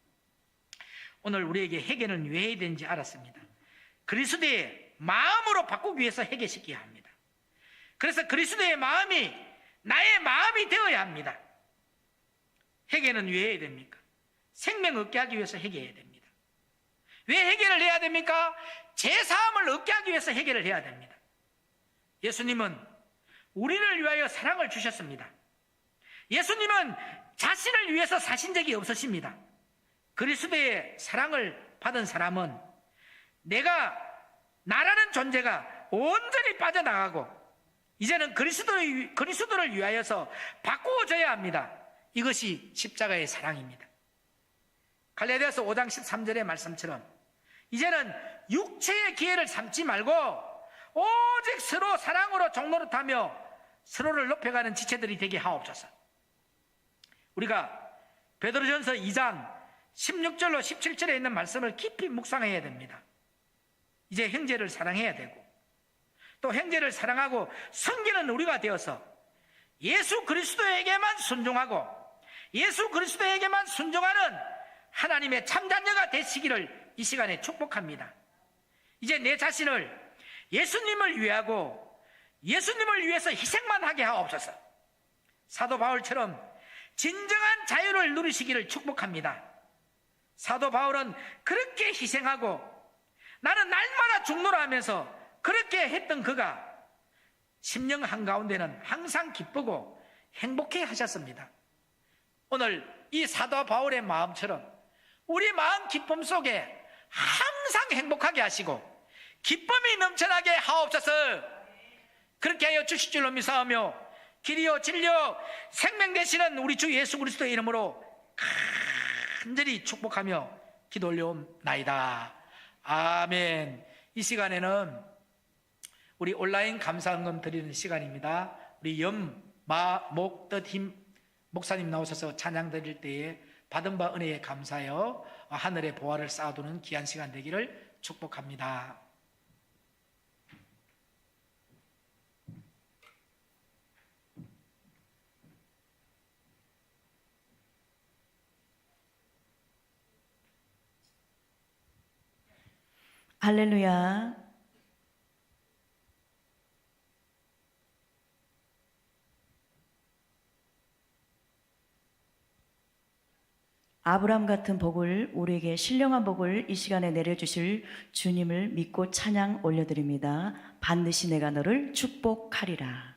Speaker 2: 오늘 우리에게 회개는 왜 해야 되는지 알았습니다. 그리스도의 마음으로 바꾸기 위해서 회개시켜야 합니다. 그래서 그리스도의 마음이 나의 마음이 되어야 합니다. 회개는 왜 해야 됩니까? 생명 얻게 하기 위해서 회개해야 됩니다. 왜 회개를 해야 됩니까? 제사함을 얻게 하기 위해서 회개를 해야 됩니다. 예수님은 우리를 위하여 사랑을 주셨습니다. 예수님은 자신을 위해서 사신 적이 없으십니다. 그리스도의 사랑을 받은 사람은 나라는 존재가 온전히 빠져나가고 이제는 그리스도를 위하여서 바꾸어져야 합니다. 이것이 십자가의 사랑입니다. 갈라디아서 5장 13절의 말씀처럼 이제는 육체의 기회를 삼지 말고 오직 서로 사랑으로 종노릇하며 서로를 높여가는 지체들이 되게 하옵소서. 우리가 베드로전서 2장 16절로 17절에 있는 말씀을 깊이 묵상해야 됩니다. 이제 형제를 사랑해야 되고 또 형제를 사랑하고 섬기는 우리가 되어서 예수 그리스도에게만 순종하고 예수 그리스도에게만 순종하는 하나님의 참자녀가 되시기를 이 시간에 축복합니다. 이제 내 자신을 예수님을 위하고 예수님을 위해서 희생만 하게 하옵소서. 사도 바울처럼 진정한 자유를 누리시기를 축복합니다. 사도 바울은 그렇게 희생하고 나는 날마다 죽노라 하면서 그렇게 했던 그가 심령 한가운데는 항상 기쁘고 행복해 하셨습니다. 오늘 이 사도 바울의 마음처럼 우리 마음 기쁨 속에 항상 행복하게 하시고 기쁨이 넘쳐나게 하옵소서. 그렇게 하여 주실 줄로 믿사오며 길이요 진리요 생명 되시는 우리 주 예수 그리스도의 이름으로 간절히 축복하며 기도 올려옵나이다. 아멘. 이 시간에는 우리 온라인 감사헌금 드리는 시간입니다. 우리 목뜻힘 목사님 나오셔서 찬양 드릴 때에 받은 바 은혜에 감사하여 하늘의 보화를 쌓아두는 귀한 시간 되기를 축복합니다.
Speaker 1: 할렐루야. 아브람 같은 복을 우리에게 신령한 복을 이 시간에 내려주실 주님을 믿고 찬양 올려드립니다. 반드시 내가 너를 축복하리라.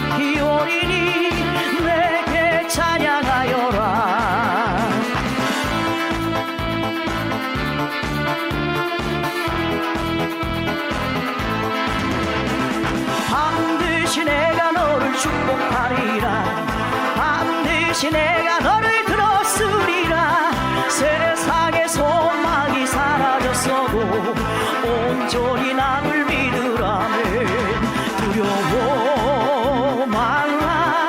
Speaker 1: 속히 오리니 내게 찬양하여라. 반드시 내가 너를 축복하리라. 반드시 내가 너를 들었으리라. 세상의 소망이 사라졌어도 온전히 나를 믿으라면 두려워 말라.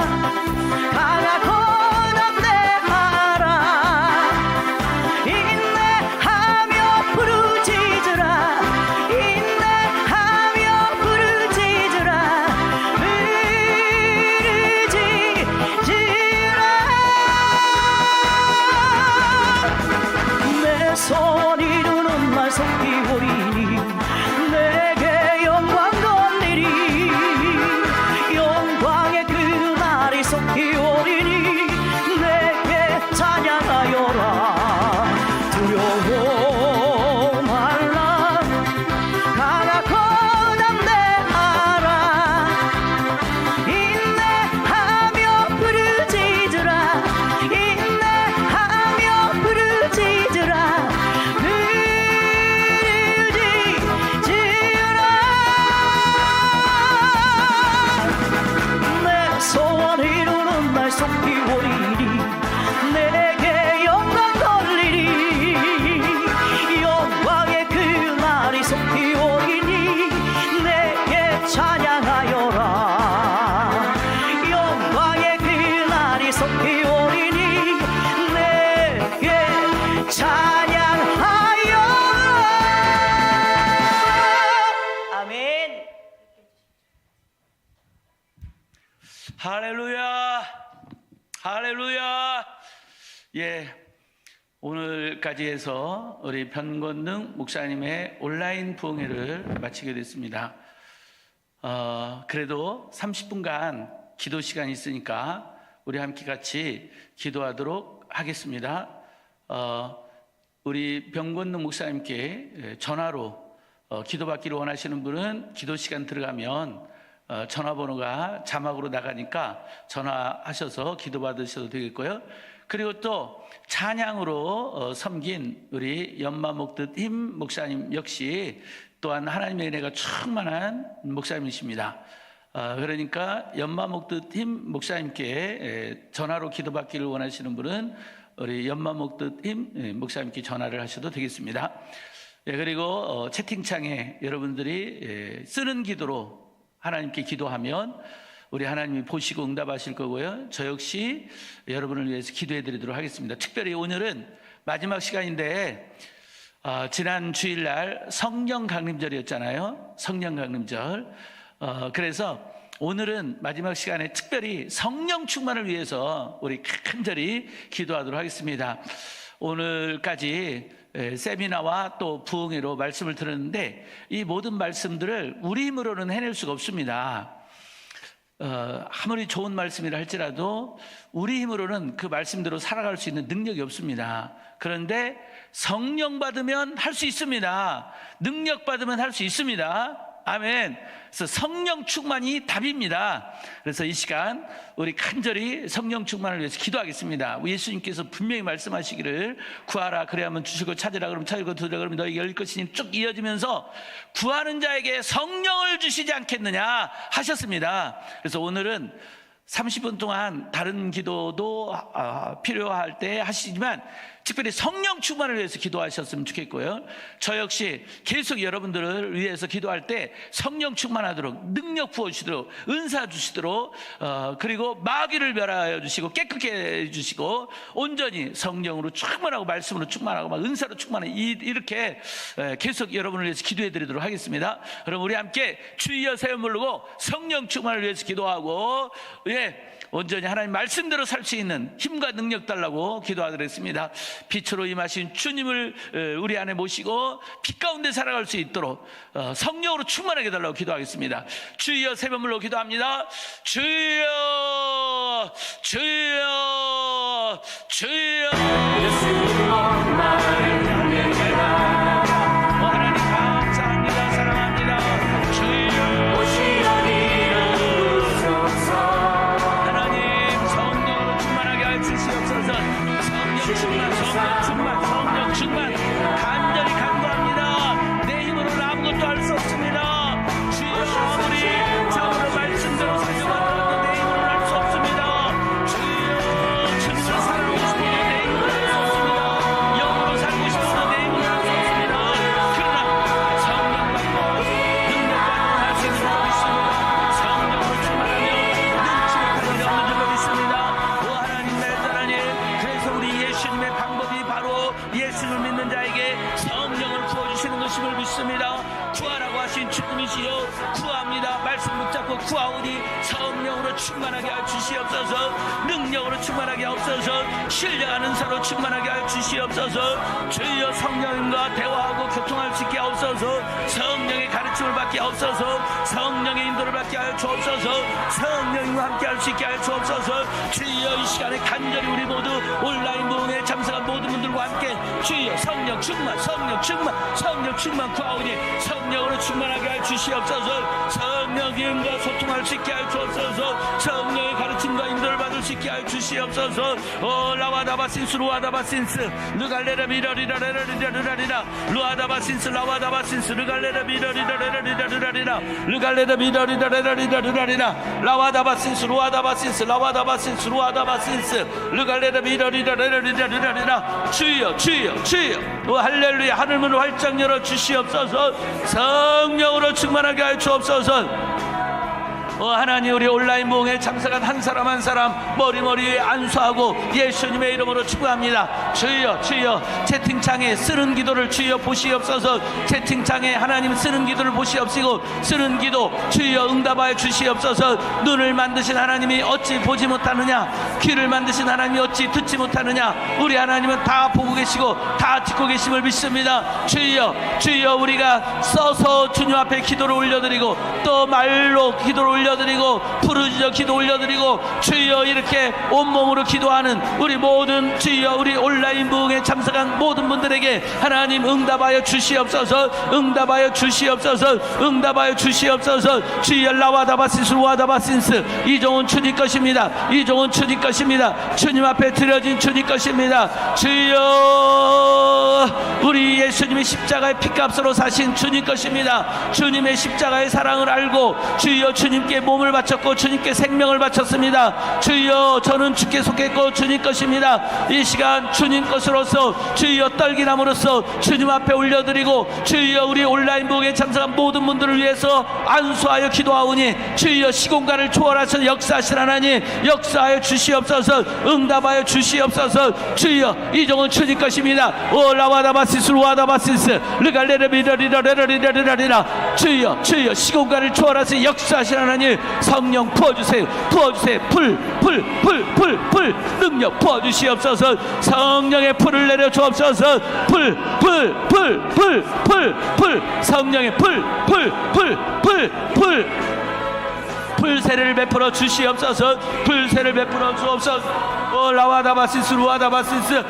Speaker 1: 강하고 담대하라. 인내하며 부르짖으라. 인내하며 부르짖으라. 내 소원 이루는 날 속히 오리니 내게 영광 돌리리. 영광의 그날이 속히 오리니 내게 찬양하여라. 두려워 말라. 강하고 담대하라. 인내하며 부르짖으라. 인내하며 부르짖으라. 내 소원 이루는 날 속히 오리니 내게 영광 돌리리. 영광의 그날이 속히 오리니 내게 찬양하여라. 영광의 그날이 속히 오리니 내게 찬양하여라. 아멘.
Speaker 3: 할렐루야, 할렐루야. 예, 오늘까지 해서 우리 변건능 목사님의 온라인 부흥회를 마치게 됐습니다. 그래도 30분간 기도 시간이 있으니까 우리 함께 같이 기도하도록 하겠습니다. 우리 변건능 목사님께 전화로 기도받기를 원하시는 분은 기도 시간 들어가면 전화번호가 자막으로 나가니까 전화하셔서 기도받으셔도 되겠고요. 그리고 또 찬양으로 섬긴 우리 연마목드 힘 목사님 역시 또한 하나님의 은혜가 충만한 목사님이십니다. 그러니까 연마목드 힘 목사님께 전화로 기도받기를 원하시는 분은 우리 연마목드 힘 목사님께 전화를 하셔도 되겠습니다. 그리고 채팅창에 여러분들이 쓰는 기도로 하나님께 기도하면 우리 하나님이 보시고 응답하실 거고요. 저 역시 여러분을 위해서 기도해 드리도록 하겠습니다. 특별히 오늘은 마지막 시간인데 지난 주일날 성령 강림절이었잖아요. 성령 강림절. 그래서 오늘은 마지막 시간에 특별히 성령 충만을 위해서 우리 간절히 기도하도록 하겠습니다. 오늘까지 세미나와 또 부흥회로 말씀을 들었는데 이 모든 말씀들을 우리 힘으로는 해낼 수가 없습니다. 아무리 좋은 말씀이라 할지라도 우리 힘으로는 그 말씀대로 살아갈 수 있는 능력이 없습니다. 그런데 성령 받으면 할 수 있습니다. 능력 받으면 할 수 있습니다. 아멘. 그래서 성령 충만이 답입니다. 그래서 이 시간 우리 간절히 성령 충만을 위해서 기도하겠습니다. 예수님께서 분명히 말씀하시기를 구하라 그래야만 주시고 찾으라 그러면 찾으고 두드라 그러면 너에게 열릴 것이니 쭉 이어지면서 구하는 자에게 성령을 주시지 않겠느냐 하셨습니다. 그래서 오늘은 30분 동안 다른 기도도 필요할 때 하시지만 특별히 성령 충만을 위해서 기도하셨으면 좋겠고요. 저 역시 계속 여러분들을 위해서 기도할 때 성령 충만하도록 능력 부어주시도록 은사 주시도록 그리고 마귀를 멸하여 주시고 깨끗게 해주시고 온전히 성령으로 충만하고 말씀으로 충만하고 막 은사로 충만하고 이렇게 계속 여러분을 위해서 기도해 드리도록 하겠습니다. 그럼 우리 함께 주여 세 번 부르고 성령 충만을 위해서 기도하고 온전히 하나님 말씀대로 살 수 있는 힘과 능력 달라고 기도하겠습니다. 빛으로 임하신 주님을 우리 안에 모시고 빛 가운데 살아갈 수 있도록 성령으로 충만하게 달라고 기도하겠습니다. 주여 세 번 불러 기도합니다. 주여 주여 주여 하나님 감사합니다. 사랑합니다. 주여 오시라니 이루소서 성령으로 충만하게 하여 주시옵소서. 능력으로 충만하게 하옵소서. 신뢰하는 사로 충만하게 하여 주시옵소서. 주여 성령님과 대화하고 교통할 수 있게 하옵소서. 성령의 가르침을 받게 하옵소서. 성령의 인도를 받게 하여 주옵소서. 성령님과 함께 할 수 있게 하여 주옵소서. 주여 이 시간에 간절히 우리 모두 온라인 모임에 참석한 모든 분들과 함께 주여 성령 충만, 성령 충만, 성령 충만 구하오니 성령으로 충만하게 하여 주시옵소서. 성령님과 소통할 수 있게 하여 주옵소서. 성령의 가르침과 인도를 받을 수 있게 하여 주시옵소서. 라와다바신스 루아다바신스 르갈레라 미러리라레라리라리라 루아다바신스 라와다바신스 르갈레라 미러리라레라리라리라 르갈레라 미러리라레라리라리라 라와다바신스 루아다바신스 라와다바신스 루아다바신스 르갈레라 미러리라레라리라리라 주여 주여 주여 할렐루야. 하늘문을 활짝 열어 주시옵소서. 성령으로 충만하게 하여 주옵소서. 하나님 우리 온라인 모임에 참석한 한 사람 한 사람 머리에 안수하고 예수님의 이름으로 축복합니다. 주여 주여 채팅창에 쓰는 기도를 주여 보시옵소서. 채팅창에 하나님 쓰는 기도를 보시옵시고 쓰는 기도 주여 응답하여 주시옵소서. 눈을 만드신 하나님이 어찌 보지 못하느냐, 귀를 만드신 하나님이 어찌 듣지 못하느냐. 우리 하나님은 다 보고 계시고 다 듣고 계심을 믿습니다. 주여 주여 우리가 써서 주님 앞에 기도를 올려드리고 또 말로 기도를 올려드리고 부르짖어 기도 올려드리고 주여 이렇게 온몸으로 기도하는 우리 모든 주여 우리 온라인 부흥에 참석한 모든 분들에게 하나님 응답하여 주시옵소서. 응답하여 주시옵소서. 응답하여 주시옵소서. 주여 라와다바신스 루아다바신스 이종은 주님 것입니다. 이종은 주님 것입니다. 주님 앞에 드려진 주님 것입니다. 주여 우리 예수님의 십자가의 피값으로 사신 주님 것입니다. 주님의 십자가의 사랑을 알고 주여 주님께 몸을 바쳤고 주님께 생명을 바쳤습니다. 주여 저는 주께 속했고 주님 것입니다. 이 시간 주님 것으로서 주여 떨기남으로써 주님 앞에 올려드리고 주여 우리 온라인 부흥에 참석한 모든 분들을 위해서 안수하여 기도하오니 주여 시공간을 초월하셔서 역사하신 하나님 역사하여 주시옵소서. 응답하여 주시옵소서. 주여 이종은 주님 것입니다. 라와다바시스 루아다바시스 르갈레레비러리러레러리러리라 주여 주여 시공간을 초월하셔서 역사하신 하나님 성령 부어주세요. 부어주세요. 불 능력 부어주시옵소서. 성령의 불을 내려 주옵소서. 불 성령의 불세를 베풀어 주시옵소서. 불세를 베풀어 주옵소서. 라와다바시스 루아다바시스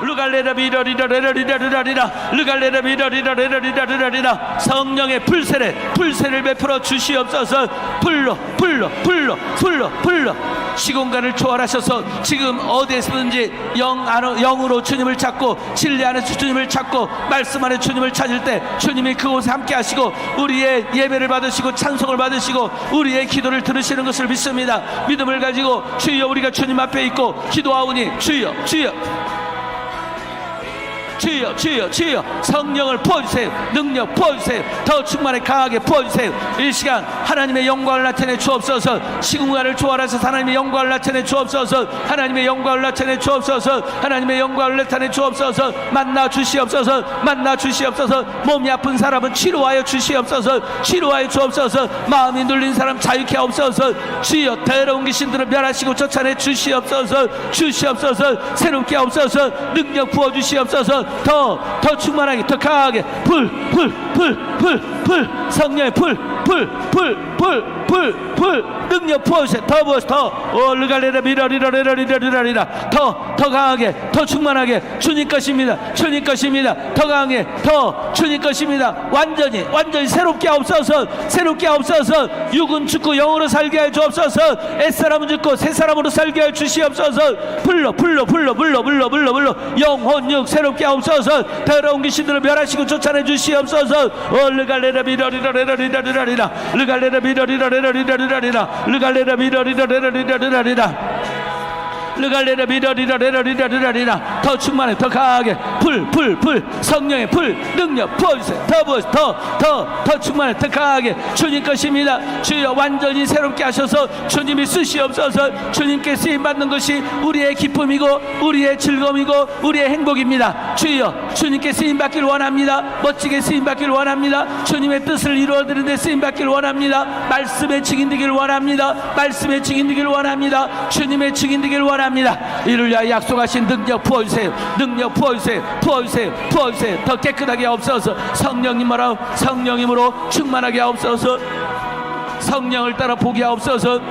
Speaker 3: 르갈레라 미러리라레라리라리라 르갈레라 미러리라레라리라리라 성령의 불세를 베풀어 주시옵소서. 불로 시공간을 초월하셔서 지금 어디에서든지 영으로 주님을 찾고 진리 안에서 주님을 찾고 말씀 안에 주님을 찾을 때 주님이 그곳에 함께 하시고 우리의 예배를 받으시고 찬송을 받으시고 우리의 기도를 들으시는 것을 믿습니다. 믿음을 가지고 주여 우리가 주님 앞에 있고 기도하오니 주여 성령을 부어주세요. 능력 부어주세요. 더 충만히 강하게 부어주세요. 이 시간 하나님의 영광을 나타내 주옵소서. 시공간을 초월하셔서 하나님의 영광을 나타내 주옵소서. 하나님의 영광을 나타내 주옵소서. 하나님의 영광을 나타내 주옵소서. 만나 주시옵소서. 만나 주시옵소서. 몸이 아픈 사람은 치료하여 주시옵소서. 치료하여 주옵소서. 마음이 눌린 사람 자유케 하옵소서. 주여 더러운 귀신들을 멸하시고 쫓아내 주시옵소서. 새롭게 하옵소서. 능력 부어주시옵소서. 더 충만하게 더 강하게 불 성령의 불 능력 부어주세요. 더 부어서 더 르갈레라 미러리라레라리라리라 더 강하게 더 충만하게 주님 것입니다. 더 강하게 더 주님 것입니다. 완전히 새롭게 하옵소서. 육은 죽고 영으로 살게 하여 주옵소서. 옛사람은 죽고 새사람으로 살게 하여 주시옵소서. 불러 영혼 육 새롭게 하옵소서. 더러운 귀신들을 멸하시고 쫓아내 주시옵소서. 르갈레라 미러리라레라리라리라 르갈레라 미러리라레라리라리라 르갈레라 미러리라레라리라리라 르갈레라 미러리라레라리라리라 더 충만해 더 강하게 불 성령의 불 능력 부어주세요. 더 부어주세요. 더 충만해 더 강하게 주님 것입니다. 주여 완전히 새롭게 하셔서 주님이 쓰시옵소서. 주님께 쓰임받는 것이 우리의 기쁨이고 우리의 즐거움이고 우리의 행복입니다. 주여 주님께 쓰임받기를 원합니다. 멋지게 쓰임받기를 원합니다. 주님의 뜻을 이루어드리는 데 쓰임받기를 원합니다. 말씀의 증인 되기를 원합니다. 말씀의 증인 되기를 원합니다. 주님의 증인 되기를 원합니다. 이를 위하여 약속하신 능력 부어주세요. 능력 부어주세요. 부어주세요. 더 깨끗하게 하옵소서. 성령님으로 충만하게 하옵소서. 성령을 따라 보게 하옵소서.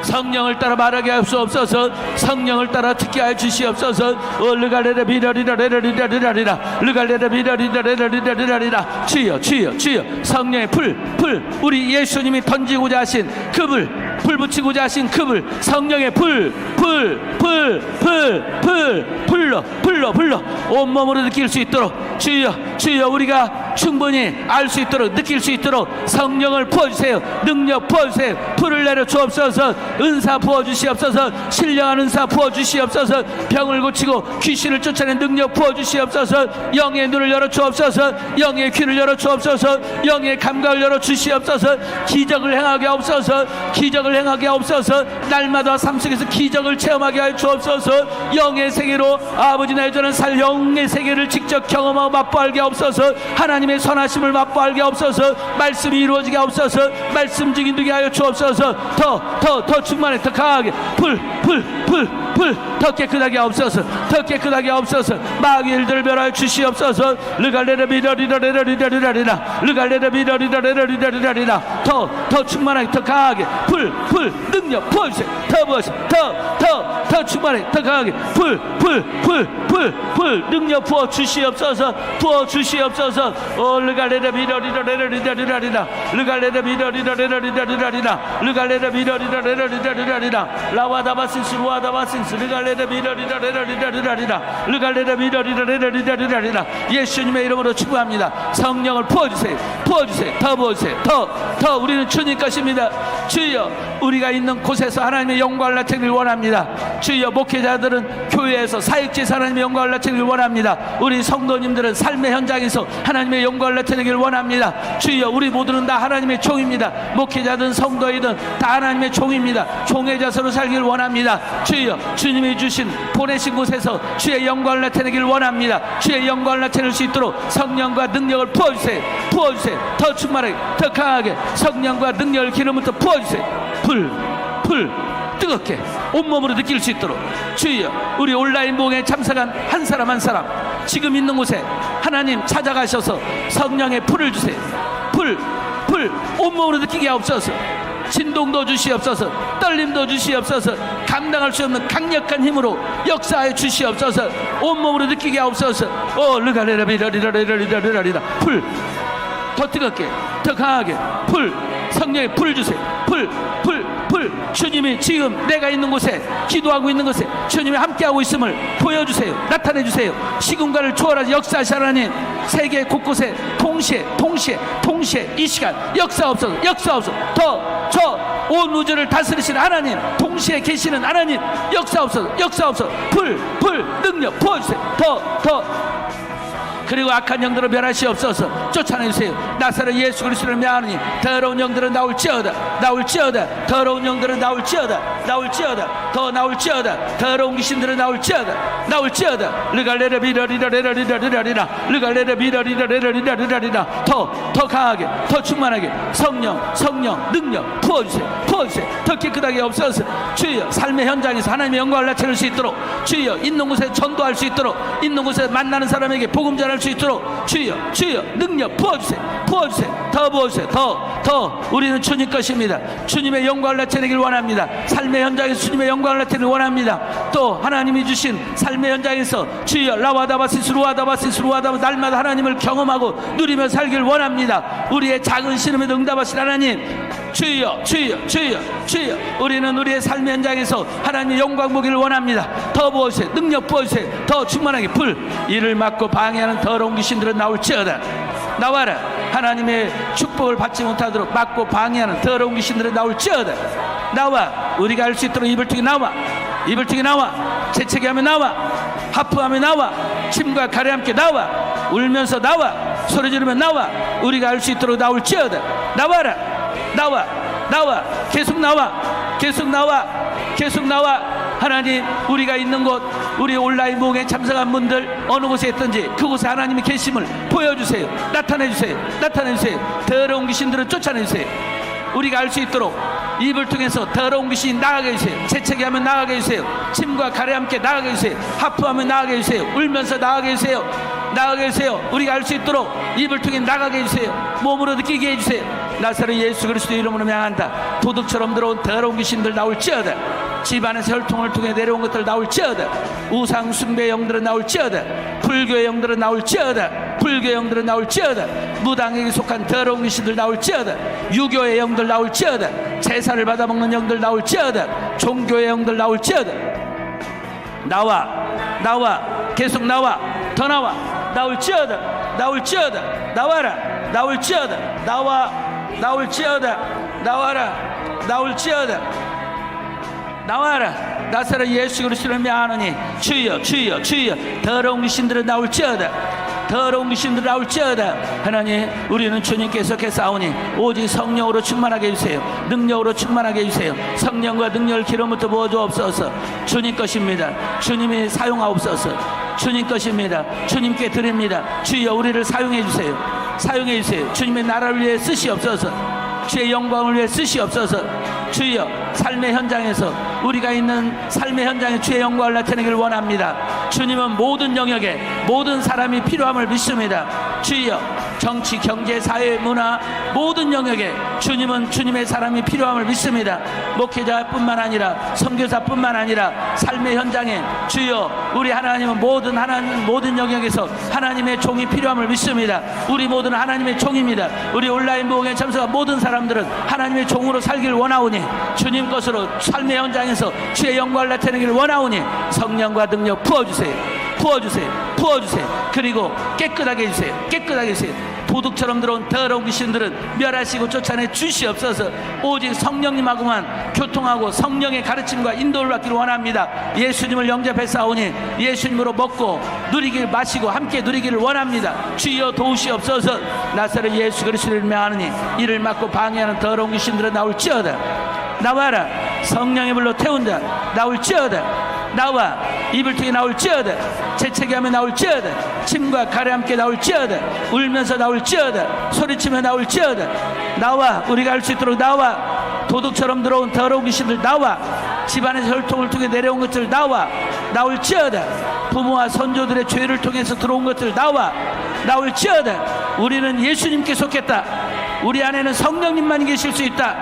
Speaker 3: 성령을 따라 말하게 하옵소서. 성령을 따라 듣게 하여 주시옵소서. 르갈레라 비라리라레라리라리라 르갈레라 비라리라레라리라리라 주여 성령의 불 우리 예수님이 던지고자 하신 그 불 붙이고자 하신 그 불 성령의 불러 온몸으로 느낄 수 있도록 주여 우리가 충분히 알 수 있도록 느낄 수 있도록 성령을 부어주세요. 능력 부어주세요. 불을 내려 주옵소서. 은사 부어주시옵소서. 신령한 은사 부어주시옵소서. 병을 고치고 귀신을 쫓아내는 능력 부어주시옵소서. 영의 눈을 열어 주옵소서. 영의 귀를 열어 주옵소서. 영의 감각을 열어 주시옵소서. 기적을 행하게 하옵소서. 기적을 행하게 하옵소서. 날마다 삶 속에서 기적을 체험하게 하여 주옵소서. 영의 세계로 아버지 나의 전한 살 영의 세계를 직접 경험하고 맛보알게 하옵소서. 하나님의 선하심을 맛보알게 하옵소서. 말씀이 이루어지게 하옵소서. 말씀 증인 되게 하여 주옵소서. 더 충만해 더 강하게 불 더 깨끗하게 하옵소서. 더 깨끗하게 하옵소서. 마귀를 멸하여 주시옵소서. 르갈레라 비라리라리라리라리라 르갈레라 비라리라리라리라리라 더 충만하게 더 강하게 불 능력 부어주세요. 더 부어주세요. 더 충만하게 더 강하게 불 능력 부어 주시옵소서. 부어 주시옵소서. 르갈레라 비라리라리라리라리라 르갈레라 비라리라리라리라리라 르갈레라 비라리라리라리라리라 라와다바신스 루아다바신스 르갈레라 비라리라리라리라리라 르갈레라 비라리라리라리라리라 예수님의 이름으로 축복합니다. 성령을 부어주세요. 더 부어주세요. 더 우리는 주님 것입니다. 주여 우리가 있는 곳에서 하나님의 영광을 나타내길 원합니다. 주여 목회자들은 교회에서 사역지에서 하나님의 영광을 나타내길 원합니다. 우리 성도님들은 삶의 현장에서 하나님의 영광을 나타내길 원합니다. 주여 우리 모두는 다 하나님의 종입니다. 목회자든 성도이든 다 하나님의 종입니다. 종의 자세로 살길 원합니다. 주여 주님이 주신 보내신 곳에서 주의 영광을 나타내길 원합니다. 주의 영광을 나타낼 수 있도록 성령과 능력을 부어주세요. 더 충만하게 더 강하게 성령과 능력을 기름부터 부어주세요. 불 뜨겁게 온몸으로 느낄 수 있도록 주여 우리 온라인 봉에 참석한 한 사람 한 사람 지금 있는 곳에 하나님 찾아가셔서 성령의 불을 주세요. 불 온몸으로 느끼게 하옵소서. 진동도 주시옵소서. 떨림도 주시옵소서. 감당할 수 없는 강력한 힘으로 역사하여 주시옵소서. 온몸으로 느끼게 하옵소서. 르갈레라 비라리라리라리라리라 불 더 뜨겁게 더 강하게 불 성령의 불 주세요. 불 주님이 지금 내가 있는 곳에 기도하고 있는 곳에 주님이 함께하고 있음을 보여주세요. 나타내주세요. 시공간을 초월하지 역사하시 하나님 세계 곳곳에 동시에 이 시간 역사옵소서. 더 온 우주를 다스리시는 하나님 동시에 계시는 하나님 역사옵소서. 불 능력 부어주세요. 더 그리고 악한 영들을 멸하시옵소서. 쫓아내주세요. 나사렛 예수 그리스도를 명하노니 더러운 영들은 나올지어다. 더러운 영들은 나올지어다. 더 나올지어다. 더러운 귀신들은 나올지어다. 르갈레라 비라리라리라리라리라 르갈레라 비라리라리라리라리라 더 강하게 더 충만하게 성령 능력 부어주세요. 더 깨끗하게 없어서 주여 삶의 현장에서 하나님의 영광을 나타낼 수 있도록 주여 있는 곳에 전도할 수 있도록 있는 곳에 만나는 사람에게 복음 전할 수 있도록 주여 능력 부어주세요. 더 부어주세요. 더 우리는 주님 것입니다. 주님의 영광을 나타내길 원합니다. 삶의 현장에서 주님의 영광을 나타내길 원합니다. 또 하나님이 주신 삶의 현장에서 주여 라와다바시스 루아다바시스 날마다 하나님을 경험하고 누리며 살길 원합니다. 우리의 작은 신음에도 응답하신 하나님 주여 우리는 우리의 삶의 현장에서 하나님의 영광 보기를 원합니다. 더 부어주세요. 능력 부어주세요. 더 충만하게 불 이를 막고 방해하는 더러운 귀신들은 나올지어다. 나와라. 하나님의 축복을 받지 못하도록 막고 방해하는 더러운 귀신들은 나올지어다. 나와. 우리가 알 수 있도록 이불 통해 나와. 재채기하며 나와. 하프하며 나와. 침과 가래 함께 나와. 울면서 나와. 소리 지르며 나와. 우리가 알 수 있도록 나올지어다. 나와라. 나와. 나와. 계속 나와. 계속 나와. 계속 나와. 하나님, 우리가 있는 곳, 우리 온라인 모임에 참석한 분들 어느 곳에 있든지 그곳에 하나님이 계심을 보여주세요. 나타내주세요. 나타내주세요. 더러운 귀신들을 쫓아내주세요. 우리가 알 수 있도록 입을 통해서 더러운 귀신이 나가게 해주세요. 재채기 하면 나가게 해주세요. 침과 가래 함께 나가게 해주세요. 하프하면 나가게 해주세요. 울면서 나가게 해주세요. 나가게 해주세요. 우리가 알 수 있도록 입을 통해 나가게 해주세요. 몸으로 느끼게 해주세요. 나사렛 예수 그리스도의 이름으로 명한다. 도둑처럼 들어온 더러운 귀신들 나올지어다. 집안에서 혈통을 통해 내려온 것들 나올지어다. 우상 숭배 영들은 나올지어다. 불교의 영들은 나올지어다. 불교의 영들은 나올지어다. 무당에게 속한 더러운 귀신들 나올지어다. 유교의 영들 나올지어다. 제사를 받아먹는 영들 나올지어다. 종교의 영들 나올지어다. 나와. 나와. 계속 나와. 더 나와. 나올지어다. 나올지어다. 나와라. 나올지어다. 나와. 나올지어다. 나와라. 나올지어다. 나와라. 나사렛 예수 그리스도를 명하노니 주여 주여 주여. 더러운 귀신들은 나올지어다. 더러운 귀신들 나올지어다. 하나님, 우리는 주님께서 계사오니 오직 성령으로 충만하게 해주세요. 능력으로 충만하게 해주세요. 성령과 능력을 기름부터 부어주옵소서. 주님 것입니다. 주님이 사용하옵소서. 주님 것입니다. 주님께 드립니다. 주여, 우리를 사용해 주세요. 사용해 주세요. 주님의 나라를 위해 쓰시옵소서. 주의 영광을 위해 쓰시옵소서. 주여, 삶의 현장에서 우리가 있는 삶의 현장에 주의 영광을 나타내기를 원합니다. 주님은 모든 영역에 모든 사람이 필요함을 믿습니다. 주여, 정치, 경제, 사회, 문화 모든 영역에 주님은 주님의 사람이 필요함을 믿습니다. 목회자뿐만 아니라 선교사뿐만 아니라 삶의 현장에 주여, 우리 하나님은 모든 영역에서 하나님의 종이 필요함을 믿습니다. 우리 모두는 하나님의 종입니다. 우리 온라인 모임에 참석한 모든 사람들은 하나님의 종으로 살기를 원하오니 주님 것으로 삶의 현장에서 주의 영광을 나타내기를 원하오니 성령과 능력 부어주세요. 부어주세요. 부어주세요. 그리고 깨끗하게 해주세요. 깨끗하게 해주세요. 도둑처럼 들어온 더러운 귀신들은 멸하시고 쫓아내 주시옵소서. 오직 성령님하고만 교통하고 성령의 가르침과 인도를 받기를 원합니다. 예수님을 영접했사오니 예수님으로 먹고 누리길 마시고 함께 누리기를 원합니다. 주여 도우시옵소서. 나사렛 예수 그리스도를 명하느니 이를 막고 방해하는 더러운 귀신들은 나올지어다. 나와라. 성령의 불로 태운 자 나올지어다. 나와. 입을 통해 나올지어다. 재채기하며 나올지어다. 침과 가래 함께 나올지어다. 울면서 나올지어다. 소리치며 나올지어다. 나와. 우리가 알 수 있도록 나와. 도둑처럼 들어온 더러운 귀신들 나와. 집안에서 혈통을 통해 내려온 것들 나와. 나올지어다. 부모와 선조들의 죄를 통해서 들어온 것들 나와. 나올지어다. 우리는 예수님께 속했다. 우리 안에는 성령님만 계실 수 있다.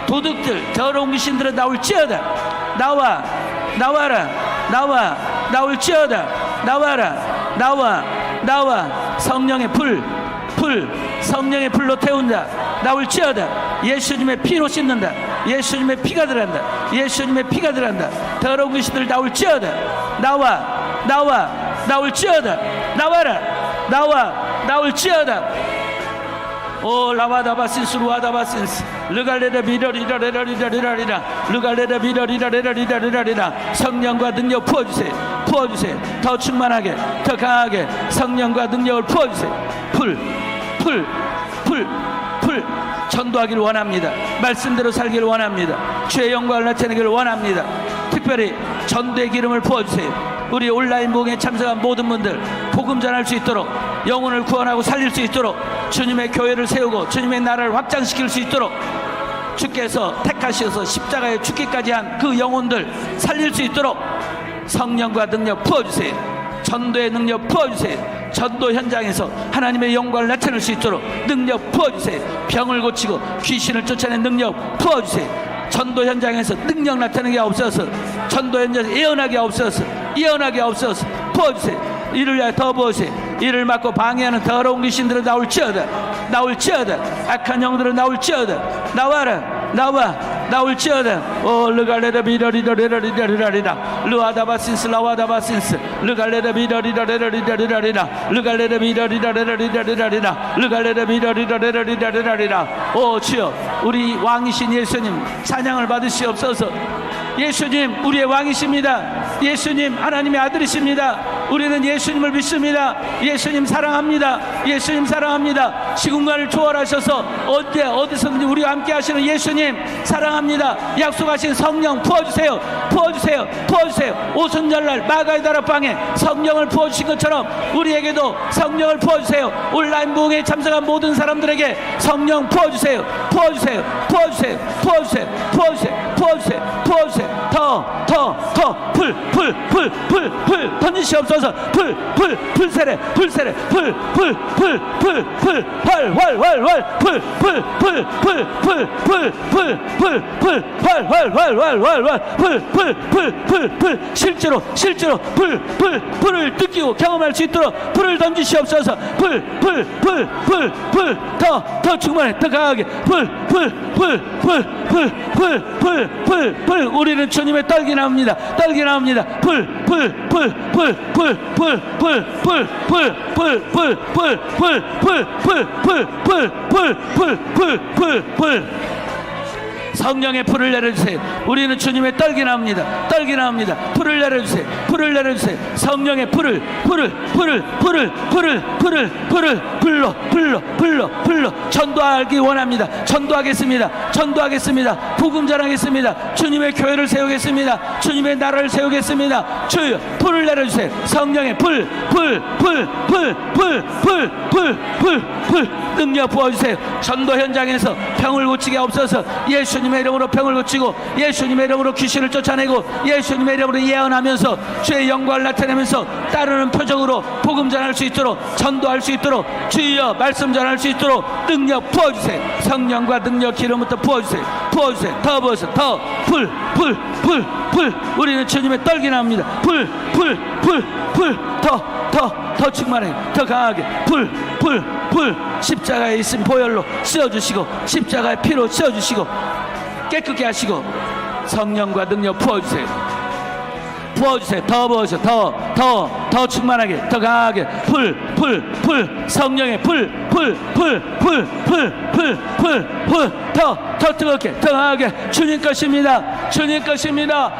Speaker 3: 도둑들, 더러운 귀신들은 나올지어다. 나와. 나와라. 나와. 나올지어다. 나와라. 나와. 나와. 성령의 불, 성령의 불로 태운 자 나올지어다. 예수님의 피로 씻는다. 예수님의 피가 들어간다. 예수님의 피가 들어간다. 더러운 귀신들 나올지어다. 나와. 나와. 나올지어다. 나와라. 나와. 나올지어다. 오 라와다바신스 루아다바신스 르갈레다 비러리라레라리라리라리라 르갈레다 비러리라레라리라리라리라. 성령과 능력 부어주세요. 부어주세요. 더 충만하게 더 강하게 성령과 능력을 부어주세요. 불 전도하기를 원합니다. 말씀대로 살기를 원합니다. 주의 영광을 나타내기를 원합니다. 특별히 전도의 기름을 부어주세요. 우리 온라인 모임에 참석한 모든 분들 복음 전할 수 있도록, 영혼을 구원하고 살릴 수 있도록, 주님의 교회를 세우고 주님의 나라를 확장시킬 수 있도록 주께서 택하셔서 십자가에 죽기까지 한 그 영혼들 살릴 수 있도록 성령과 능력 부어주세요. 전도의 능력 부어주세요. 전도 현장에서 하나님의 영광을 나타낼 수 있도록 능력 부어주세요. 병을 고치고 귀신을 쫓아낸 능력 부어주세요. 전도 현장에서 능력 나타내게 없어서, 전도 현장에서 예언하게 없어서, 예언하게 없어서 부어주세요. 이를 위하여 더 부으세요. 이를 막고 방해하는 더러운 귀신들은 나올지어다. 나올지어다. 악한 영들은 나올지어다. 나와라. 나와. 나올지어다. 오 르갈레다 비러리더레러리더리라리라 르아다바신스 라와다바신스 르갈레다 비러리더레러리더리라리라 르갈레다 비러리더레러리더리라리라 르갈레다 비러리더레러리더리라리라. 오 주여, 우리 왕이신 예수님 찬양을 받으시옵소서. 예수님 우리의 왕이십니다. 예수님 하나님의 아들이십니다. 우리는 예수님을 믿습니다. 예수님 사랑합니다. 예수님 사랑합니다. 시공간을 초월하셔서 언제 어디서든지 우리와 함께 하시는 예수님 사랑합니다. 약속하신 성령 부어주세요. 부어주세요. 부어주세요. 오순절날 마가다락방에 성령을 부어주신 것처럼 우리에게도 성령을 부어주세요. 온라인 부흥에 참석한 모든 사람들에게 성령 부어주세요. 부어주세요. 부어주세요. 부어주세요. 부어주세요. 부어주세요. 부어주세요. 불 던지시옵소서. 불세례 실제로 불을 느끼고 경험할 수 있도록 불을 던지시옵소서. 더 충만해. 더 강하게 우리는 주님의 떨기 나옵니다. 떨기 나옵니다. 성령의 불을 내려주세요. 우리는 주님의 떨기 나옵니다. 떨기 나옵니다. 불을 내려주세요. 불을 내려주세요. 성령의 불을 불러 전도하기 원합니다. 전도하겠습니다. 복음 전하겠습니다. 주님의 교회를 세우겠습니다. 주님의 나라를 세우겠습니다. 주여 불을 내려주세요. 성령의 불 능력 부어주세요. 전도 현장에서 병을 고치게 없어서 예수님의 이름으로 병을 고치고 예수님의 이름으로 귀신을 쫓아내고 예수님의 이름으로 예언하면서 주의 영광을 나타내면서 따르는 표정으로 복음 전할 수 있도록 전도할 수 있도록 주여 말씀 전할 수 있도록 능력 부어주세요. 성령과 능력 기름부터 부어주세요. 더 부어서 더 우리는 주님의 떨기 나옵니다. 더 충만해. 더 강하게 십자가에 있은 보혈로 씌워주시고 십자가의 피로 씌워주시고 깨끗게 하시고 성령과 능력 부어주세요. 더 부어서 더 충만하게 더 강하게 성령의 더 뜨겁게 더 강하게 주님 것입니다.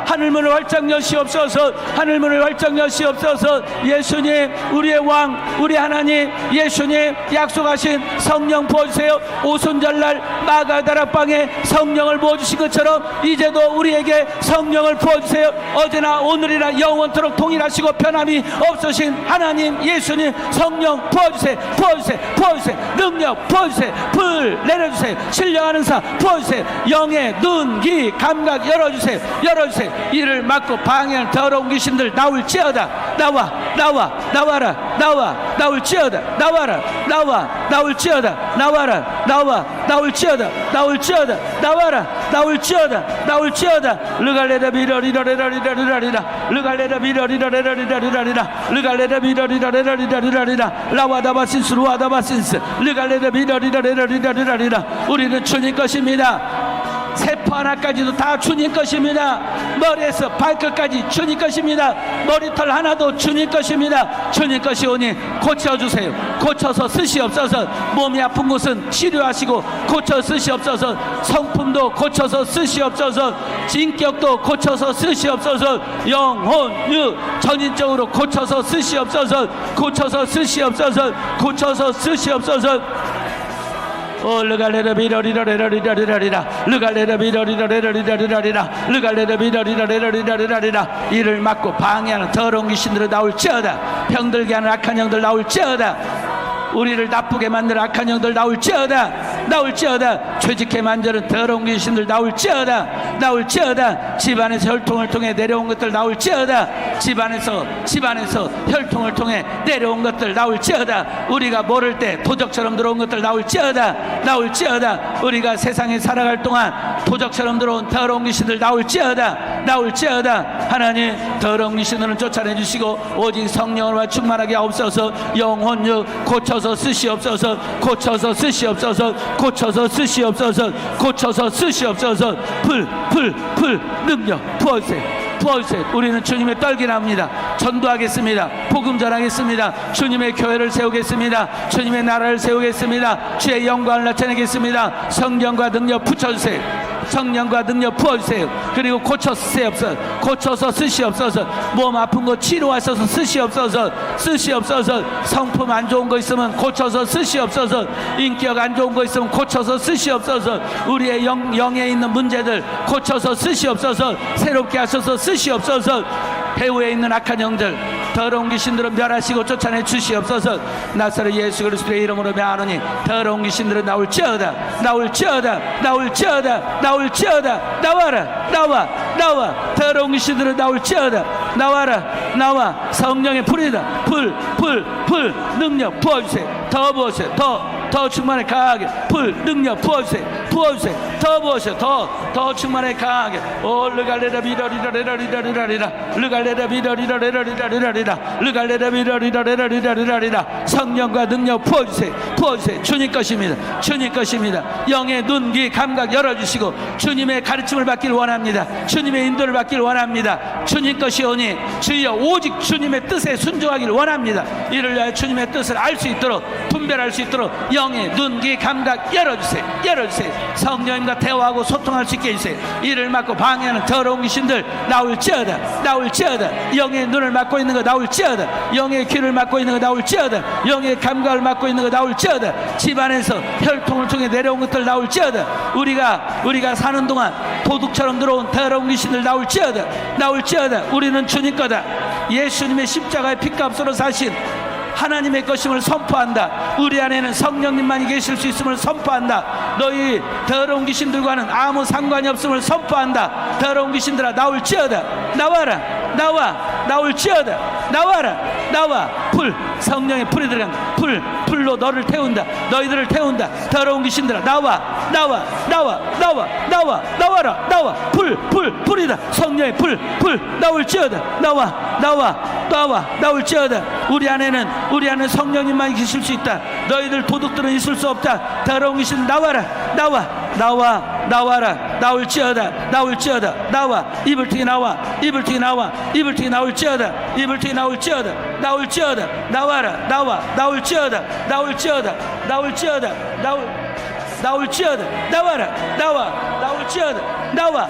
Speaker 3: 하늘문을 활짝 여시옵소서. 하늘문을 활짝 여시옵소서. 예수님 우리의 왕 우리 하나님 예수님 약속하신 성령 부어주세요. 오순절날 마가다락방에 성령을 부어주신 것처럼 이제도 우리에게 성령을 부어주세요. 어제나 오늘이나 영원토록 동일하시고 변함이 없으신 하나님 예수님 성령 부어주세요. 능력 부어주세요. 불 내려주세요. 신령하는 사 부어주세요. 영의 눈, 귀, 감각 열어주세요. 이를 막고 방해하는 더러운 귀신들 나올지어다. 나와라. 나올지어다. 나올지어다. 나올지어다. 르갈레다 미러리라리라리라리라 라와다바신스 루아다바신스 르갈레다 미러리라리라리라리라. 우리는 주님 것입니다. 세포 하나까지도 다 주님 것입니다. 머리에서 발끝까지 주님 것입니다. 머리털 하나도 주님 것입니다. 주님 것이오니 고쳐주세요. 고쳐서 쓰시옵소서. 몸이 아픈 곳은 치료하시고 고쳐 쓰시옵소서. 성품도 고쳐서 쓰시옵소서. 인격도 고쳐서 쓰시옵소서. 영혼, 유 전인적으로 고쳐서 쓰시옵소서. 르갈레라 비러리라리라리라리라 이를 막고 방해하는 더러운 귀신들을 나올지어다. 병들게 하는 악한 영들 나올지어다. 우리를 나쁘게 만드는 악한 영들 나올지어다. 죄짓게 만드는 더러운 귀신들 나올지어다. 집안에서 혈통을 통해 내려온 것들 나올지어다. 집안에서 혈통을 통해 내려온 것들 나올지어다. 우리가 모를 때 도적처럼 들어온 것들 나올지어다. 우리가 세상에 살아갈 동안 도적처럼 들어온 더러운 귀신들 나올지어다. 하나님 더러운 귀신들은 쫓아내 주시고 오직 성령으로 충만하게 없어서 영혼력 고쳐서 쓰시옵소서. 불 능력 부어주세요. 우리는 주님의 떨기 나옵니다. 전도하겠습니다. 복음 전하겠습니다. 주님의 교회를 세우겠습니다. 주님의 나라를 세우겠습니다. 주의 영광을 나타내겠습니다. 성령과 능력 붙여주세요. 성령과 능력 부어주세요. 그리고 고쳐 쓰시옵소서. 고쳐서 쓰시옵소서. 몸 아픈 거 치료하셔서 쓰시옵소서. 쓰시옵소서. 성품 안 좋은 거 있으면 고쳐서 쓰시옵소서. 인격 안 좋은 거 있으면 고쳐서 쓰시옵소서. 우리의 영에 있는 문제들 고쳐서 쓰시옵소서. 새롭게 하셔서 쓰시옵소서. 배후에 있는 악한 영들 더러운 귀신들은 멸하시고 쫓아내 주시옵소서. 나사렛 예수 그리스도의 이름으로 명하노니 더러운 귀신들은 나올지어다. 나올지어다. 나올지어다. 나올지어다. 나와라. 나와. 더러운 귀신들은 나올지어다. 나와라. 나와. 성령의 불이다. 불 능력 부어주세요. 더 부어주세요. 더 충만해 강하게. 불 능력 부어주세요. 더 부어주세요. 더 충만해 강하게. 오 르갈레라 비러리라레라리라리라리라 르갈레라 비러리라레라리라리라리라 르갈레라 비러리라레라리라리라리라 성령과 능력 부어주세요. 주님 것입니다. 주님 것입니다. 영의 눈, 귀, 감각 열어주시고 주님의 가르침을 받기를 원합니다. 주님의 인도를 받기를 원합니다. 주님 것이오니 주여 오직 주님의 뜻에 순종하기를 원합니다. 이를 위하여 주님의 뜻을 알 수 있도록 분별할 수 있도록 영의 눈, 귀, 감각 열어주세요. 성령님과 대화하고 소통할 수 있게 해주세요. 이를 막고 방해하는 더러운 귀신들 나올지어다. 영의 눈을 막고 있는 거 나올지어다. 영의 귀를 막고 있는 거 나올지어다. 영의 감각을 막고 있는 거 나올지어다. 집안에서 혈통을 통해 내려온 것들 나올지어다. 우리가 사는 동안 도둑처럼 들어온 더러운 귀신들 나올지어다. 우리는 주님 거다. 예수님의 십자가의 피값으로 사신 하나님의 것임을 선포한다. 우리 안에는 성령님만이 계실 수 있음을 선포한다. 너희 더러운 귀신들과는 아무 상관이 없음을 선포한다. 더러운 귀신들아 나올지어다. 나와라. 나올지어다. 나와. 불 성령의 불이 들어간다. 불로 너를 태운다. 너희들을 태운다. 더러운 귀신들아 나와라. 불이다. 성령의 불 나올지어다. 나올지어다. 우리 안에는 성령님만이 계실 수 있다. 너희들 도둑들은 있을 수 없다. 더러운 귀신 나와라. 나올지어다. 나와. 이불통이 나와. 이불통이 나올지어다. 나와라. 나올지어다. 나와라.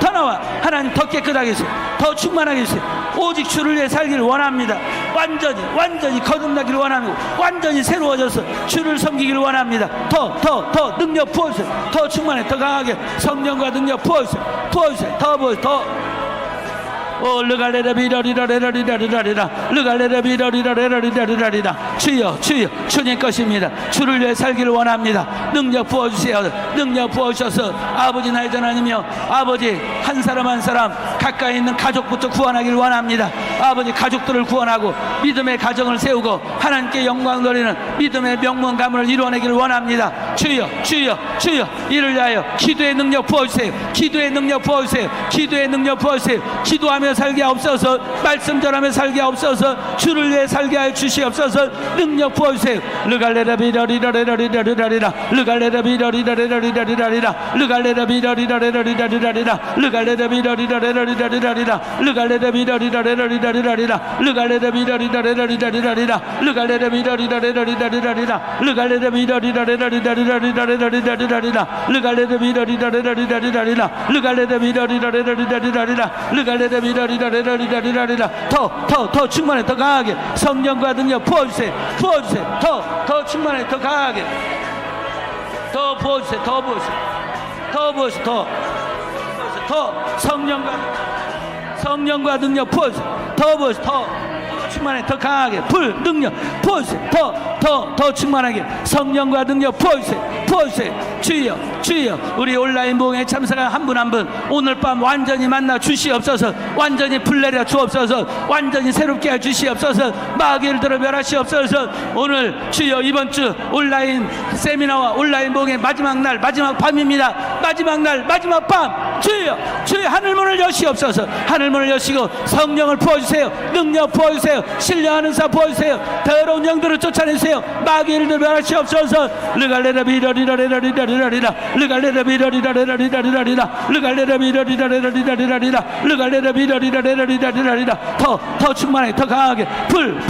Speaker 3: 더 나와. 하나님 더 깨끗하게 해주세요. 더 충만하게 해주세요. 오직 주를 위해 살기를 원합니다. 완전히 거듭나기를 원하고 완전히 새로워져서 주를 섬기기를 원합니다. 더 능력 부어주세요. 더 충만해. 더 강하게 성령과 능력 부어주세요. 더 부어주세요. 오 르갈레라 비러리라레라리라리라리라 르갈레라 비러리라레라리라리라리라 주여 주님 것입니다. 주를 위해 살기를 원합니다. 능력 부어주세요. 능력 부어주셔서 아버지 나의 전하님이여 아버지 한 사람 가까이 있는 가족부터 구원하기를 원합니다. 아버지 가족들을 구원하고 믿음의 가정을 세우고 하나님께 영광 돌리는 믿음의 명문 가문을 이루어내기를 원합니다. 주여 이를 위하여 기도의 능력 부어주세요. 기도하며 살게 하옵소서. 말씀 전하며 살게 하옵소서. 주를 위해 살게 하여 주시옵소서. 능력 부어주세요. 르갈레라 비러리라레라리라리라 르갈레라 비러리라레라리라리라 르갈레라 비러리라레라리라리라 르갈레라 비러리라레라리라리라 르갈레라 비러리라레라리라리라 르갈레라 비러리라레라리라리라 르갈레라 비러리라레라리라리라 르갈레라 비러리라레라리라리라리라 르갈레라 비러리라레라리라리라 르갈레라 비러리라레라리라리라 르갈레라 비러리라레라리라리라 더 충만해. 더 강하게 성령과 능력 부어주세요. 더 충만해. 더 강하게 더 부어주세요. 더 성령과 능력 부어주세요. 더 충만해. 더 강하게 불 능력 부어주세요. 더 충만하게 성령과 능력 부어주세요. 주여 우리 온라인 모임에 참석한 한 분 한 분 오늘 밤 완전히 만나 주시옵소서. 완전히 불내려 주옵소서. 완전히 새롭게 해 주시옵소서. 마귀를 들어 멸하시옵소서. 오늘 주여 이번 주 온라인 세미나와 온라인 모임의 마지막 날 마지막 밤입니다. 마지막 날 마지막 밤 주여 하늘문을 여시옵소서. 하늘문을 여시고 성령을 부어주세요. 능력 부어주세요. 신령하는 사 부어주세요. 더러운 영들을 쫓아내세요. 마귀를 들어 멸하시옵소서. 르갈레라 비러리라레라리라 리라리라 르갈레라 비라리라리라리라리라 르갈레라 비라리라리라리라리라 르갈레라 비라리라리라리라리라 더 충만하게 더 강하게 불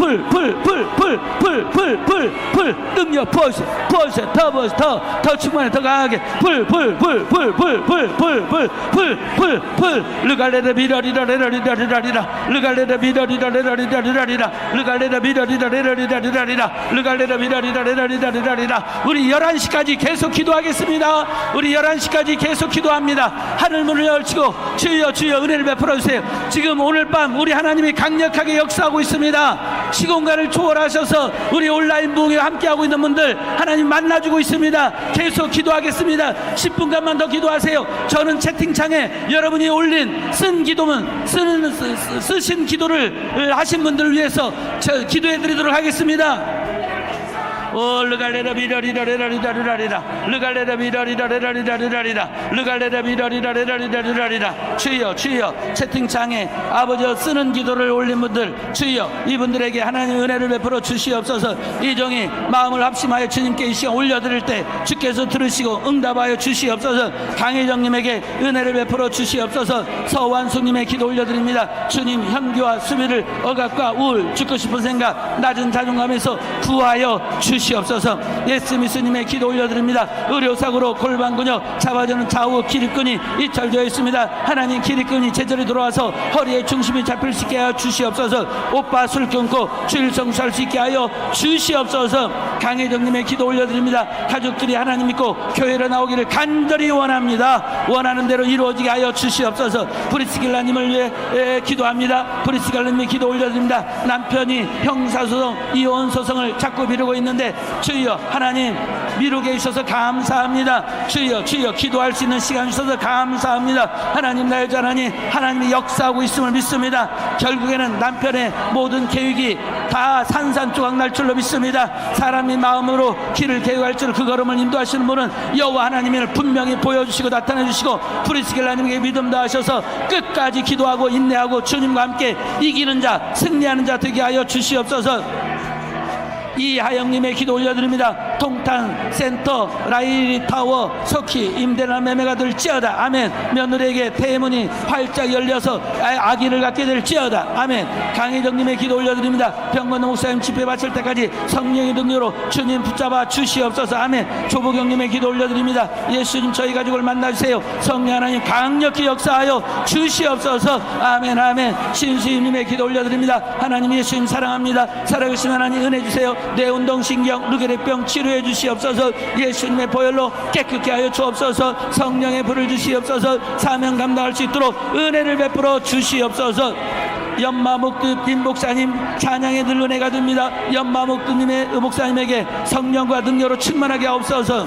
Speaker 3: 능력 부어주세요 더 충만하게 더 강하게 불 르갈레라 비라리라리라리라리라 르갈레라 비라리라리라리라리라 르갈레라 비라리라리라리라리라 르갈레라 비라리라리라리라리라 우리 11시까지 계속 기도하겠습니다. 우리 11시까지 계속 기도합니다. 하늘 문을 열치고 주여 주여 은혜를 베풀어 주세요. 지금 오늘 밤 우리 하나님이 강력하게 역사하고 있습니다. 시공간을 초월하셔서 우리 온라인 부흥에 함께하고 있는 분들 하나님 만나주고 있습니다. 계속 기도하겠습니다. 10분간만 더 기도하세요. 저는 채팅창에 여러분이 올린 쓴 기도문 쓰신 기도를 하신 분들을 위해서 기도해 드리도록 하겠습니다. 르갈레라 비라리라리라리라리라 르갈레라 비라리라리라리라리라 르갈레라 비라리라리라리라리라 주여 주여 채팅창에 아버지여 쓰는 기도를 올린 분들 주여 이분들에게 하나님의 은혜를 베풀어 주시옵소서. 이 종이 마음을 합심하여 주님께 이 시간 올려드릴 때 주께서 들으시고 응답하여 주시옵소서. 강혜정님에게 은혜를 베풀어 주시옵소서. 서완숙님의 기도 올려드립니다. 주님 현기와 수비를 억압과 우울 죽고 싶은 생각 낮은 자존감에서 구하여 주시옵소서. 예스미스님의 기도 올려드립니다. 의료사고로 골반근육 잡아주는 좌우 기립근이 이탈되어 있습니다. 하나님 기립근이 제자리 돌아와서 허리에 중심이 잡힐 수 있게 하여 주시옵소서. 오빠 술 끊고 주일 성수할 수 있게 하여 주시옵소서. 강혜정님의 기도 올려드립니다. 가족들이 하나님 믿고 교회로 나오기를 간절히 원합니다. 원하는 대로 이루어지게 하여 주시옵소서. 브리스길라님을 위해 기도합니다. 브리스길라님의 기도 올려드립니다. 남편이 형사소송 이혼소송을 자꾸 미루고 있는데 주여 하나님 미루게 해주셔서 감사합니다. 주여 주여 기도할 수 있는 시간 주셔서 감사합니다. 하나님 나의 자 하나님이 역사하고 있음을 믿습니다. 결국에는 남편의 모든 계획이 다 산산조각 날 줄로 믿습니다. 사람이 마음으로 길을 계획할 줄 그 걸음을 인도하시는 분은 여호와 하나님을 분명히 보여주시고 나타내주시고 브리스길라님에게 믿음 다하셔서 끝까지 기도하고 인내하고 주님과 함께 이기는 자 승리하는 자 되게 하여 주시옵소서. 이하영님의 기도 올려드립니다. 통탄 센터 라이리 타워 속히 임대나 매매가 될지어다. 아멘. 며느리에게 대문이 활짝 열려서 아기를 갖게 될지어다. 아멘. 강혜정님의 기도 올려드립니다. 병건호 목사님 집회 바칠 때까지 성령의 능력으로 주님 붙잡아 주시옵소서. 아멘. 조보경님의 기도 올려드립니다. 예수님 저희 가족을 만나주세요. 성령 하나님 강력히 역사하여 주시옵소서. 아멘 아멘. 신수임님의 기도 올려드립니다. 하나님 예수님 사랑합니다. 살아계신 하나님 은혜 주세요. 뇌운동신경 르게레병 치료해 주시옵소서. 예수님의 보혈로 깨끗게 하여 주옵소서. 성령의 불을 주시옵소서. 사명 감당할 수 있도록 은혜를 베풀어 주시옵소서. 연마목두 빈 목사님 찬양에 늘 은혜가 됩니다. 연마목두님의 목사님에게 성령과 능력으로 충만하게 하옵소서.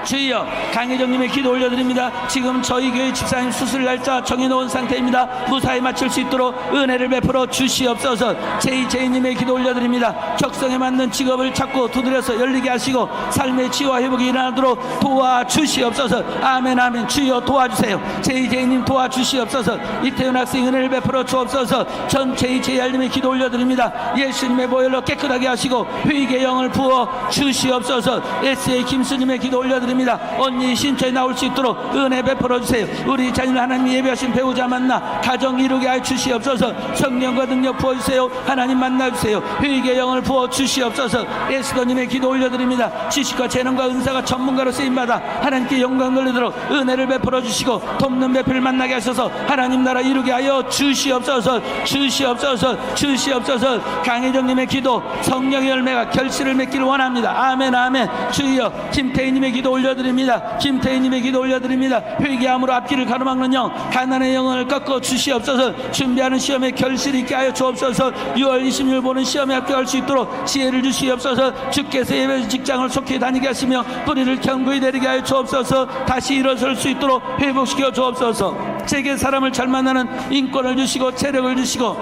Speaker 3: 주여 강혜정님의 기도 올려드립니다. 지금 저희 교회 집사님 수술 날짜 정해놓은 상태입니다. 무사히 마칠 수 있도록 은혜를 베풀어 주시옵소서. 제이제이님의 기도 올려드립니다. 적성에 맞는 직업을 찾고 두드려서 열리게 하시고 삶의 치유와 회복이 일어나도록 도와주시옵소서. 아멘 아멘. 주여 도와주세요. 제이제이님 도와주시옵소서. 이태윤 학생 은혜를 베풀어 주옵소서. 전 제이제이알님의 기도 올려드립니다. 예수님의 보혈로 깨끗하게 하시고 회개의 영을 부어 주시옵소서. SA 김수님의 기도 올려드립니다. 언니 신처에 나올 수 있도록 은혜 베풀어 주세요. 우리 자녀 하나님 예배하신 배우자 만나 가정 이루게 하여 주시옵소서. 성령과 능력 부어주세요. 하나님 만나주세요. 회개의 영을 부어 주시옵소서. 에스더님의 기도 올려드립니다. 지식과 재능과 은사가 전문가로 쓰임받아 하나님께 영광 돌리도록 은혜를 베풀어 주시고 돕는 배필을 만나게 하셔서 하나님 나라 이루게 하여 주시옵소서. 주시옵소서. 주시옵소서. 강혜정님의 기도 성령의 열매가 결실을 맺기를 원합니다. 아멘 아멘. 주여 김태희님의 기도 올려드립니다. 김태희님의 기도 올려드립니다. 회개함으로 앞길을 가로막는 영 가난의 영을 꺾어 주시옵소서. 준비하는 시험에 결실이 있게 하여 주옵소서. 6월 26일 보는 시험에 합격할 수 있도록 지혜를 주시옵소서. 주께서 예배 직장을 속히 다니게 하시며 뿌리를 견고히 내리게 하여 주옵소서. 다시 일어설 수 있도록 회복시켜 주옵소서. 세계 사람을 잘 만나는 인권을 주시고 체력을 주시고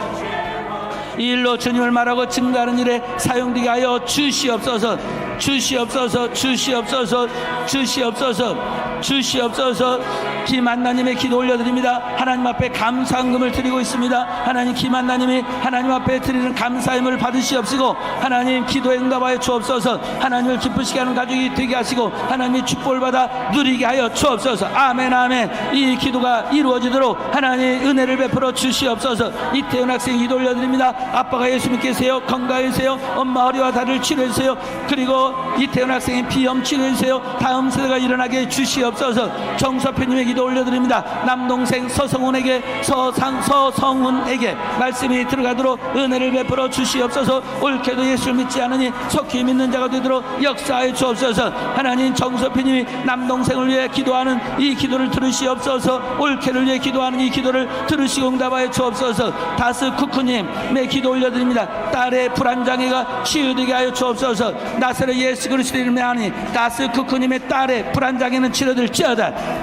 Speaker 3: 이 일로 주님을 말하고 증가하는 일에 사용되게 하여 주시옵소서. 주시옵소서, 주시옵소서, 주시옵소서, 주시옵소서. 김한나님의 기도 올려드립니다. 하나님 앞에 감사함을 드리고 있습니다. 하나님, 김한나님이 하나님 앞에 드리는 감사함을 받으시옵시고, 하나님 기도에 응답하여 주옵소서. 하나님을 기쁘시게 하는 가족이 되게 하시고, 하나님이 축복을 받아 누리게 하여 주옵소서. 아멘, 아멘. 이 기도가 이루어지도록 하나님 은혜를 베풀어 주시옵소서. 이태원 학생 기도 올려드립니다. 아빠가 예수 믿겠어요. 건강해주세요. 엄마 허리와 다리를 치료해주세요. 그리고 이태원 학생의 비염 치료해주세요. 다음 세대가 일어나게 해 주시옵소서. 정서표님의 기도 올려드립니다. 남동생 서성훈에게 서성훈에게 말씀이 들어가도록 은혜를 베풀어 주시옵소서. 옳게도 예수를 믿지 않으니 속히 믿는 자가 되도록 역사하여 주옵소서. 하나님, 정서표님이 남동생을 위해 기도하는 이 기도를 들으시옵소서. 옳게를 위해 기도하는 이 기도를 들으시고 응답하여 주옵소서. 다스쿠쿠님의 기도 올려드립니다. 딸의 불안장애가 치유되게 하여 주옵소서. 나사렛 예수 그리스도의 이름에 하니 다스쿠쿠님의 딸의 불안장애는 치료될지어다.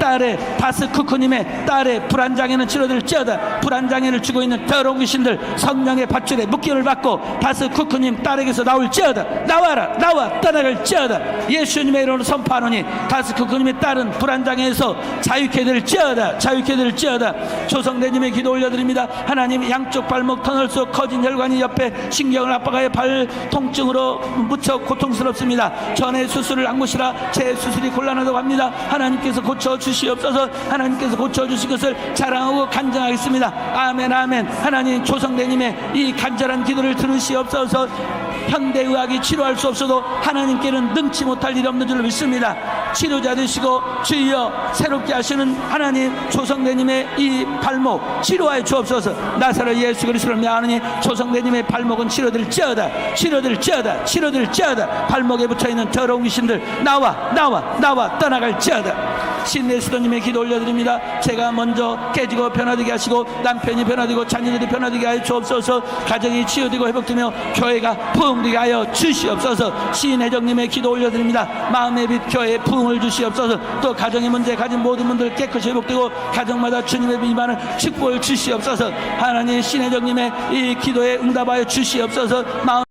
Speaker 3: 다스쿠쿠님의 딸의 불안장애는 치료될지어다. 불안장애를 주고 있는 더러운 귀신들 성령의 밧줄에 묶임을 받고 다스쿠쿠님 딸에게서 나올지어다. 나와라, 나와, 떠나갈지어다. 예수님의 이름으로 선포하노니 다스쿠쿠님의 딸은 불안장애에서 자유케 될지어다. 자유케 될지어다. 조성대님의 기도 올려드립니다. 하나님, 양쪽 발목 터널 속 커진 혈관이 옆에 신경을 압박하여 발 통증으로 무척 고통스럽습니다. 전에 수술을 안 고시라 재수술이 곤란하다고 합니다. 하나님께서 고쳐주시옵소서. 하나님께서 고쳐주신 것을 자랑하고 간증하겠습니다. 아멘, 아멘. 하나님, 조성대님의 이 간절한 기도를 들으시옵소서. 현대의학이 치료할 수 없어도 하나님께는 능치 못할 일이 없는 줄 믿습니다. 치료자 되시고 주여 새롭게 하시는 하나님, 조성대님의 이 발목 치료하여 주옵소서. 나사렛 예수 그리스도를 명하느니 조성대님의 발목은 치료될지어다. 치료될지어다. 치료될지어다. 발목에 붙어있는 더러운 귀신들 나와, 나와, 나와, 떠나갈지어다. 신내수도님의 기도 올려드립니다. 제가 먼저 깨지고 변화되게 하시고 남편이 변화되고 자녀들이 변화되게 하여 주옵소서. 가정이 치유되고 회복되며 교회가 부흥되게 하여 주시옵소서. 신혜정님의 기도 올려드립니다. 마음의 빛 교회에 부흥을 주시옵소서. 또 가정의 문제 가진 모든 분들 깨끗이 회복되고 가정마다 주님의 임하는 축복을 주시옵소서. 하나님, 신혜정님의 이 기도에 응답하여 주시옵소서. 마음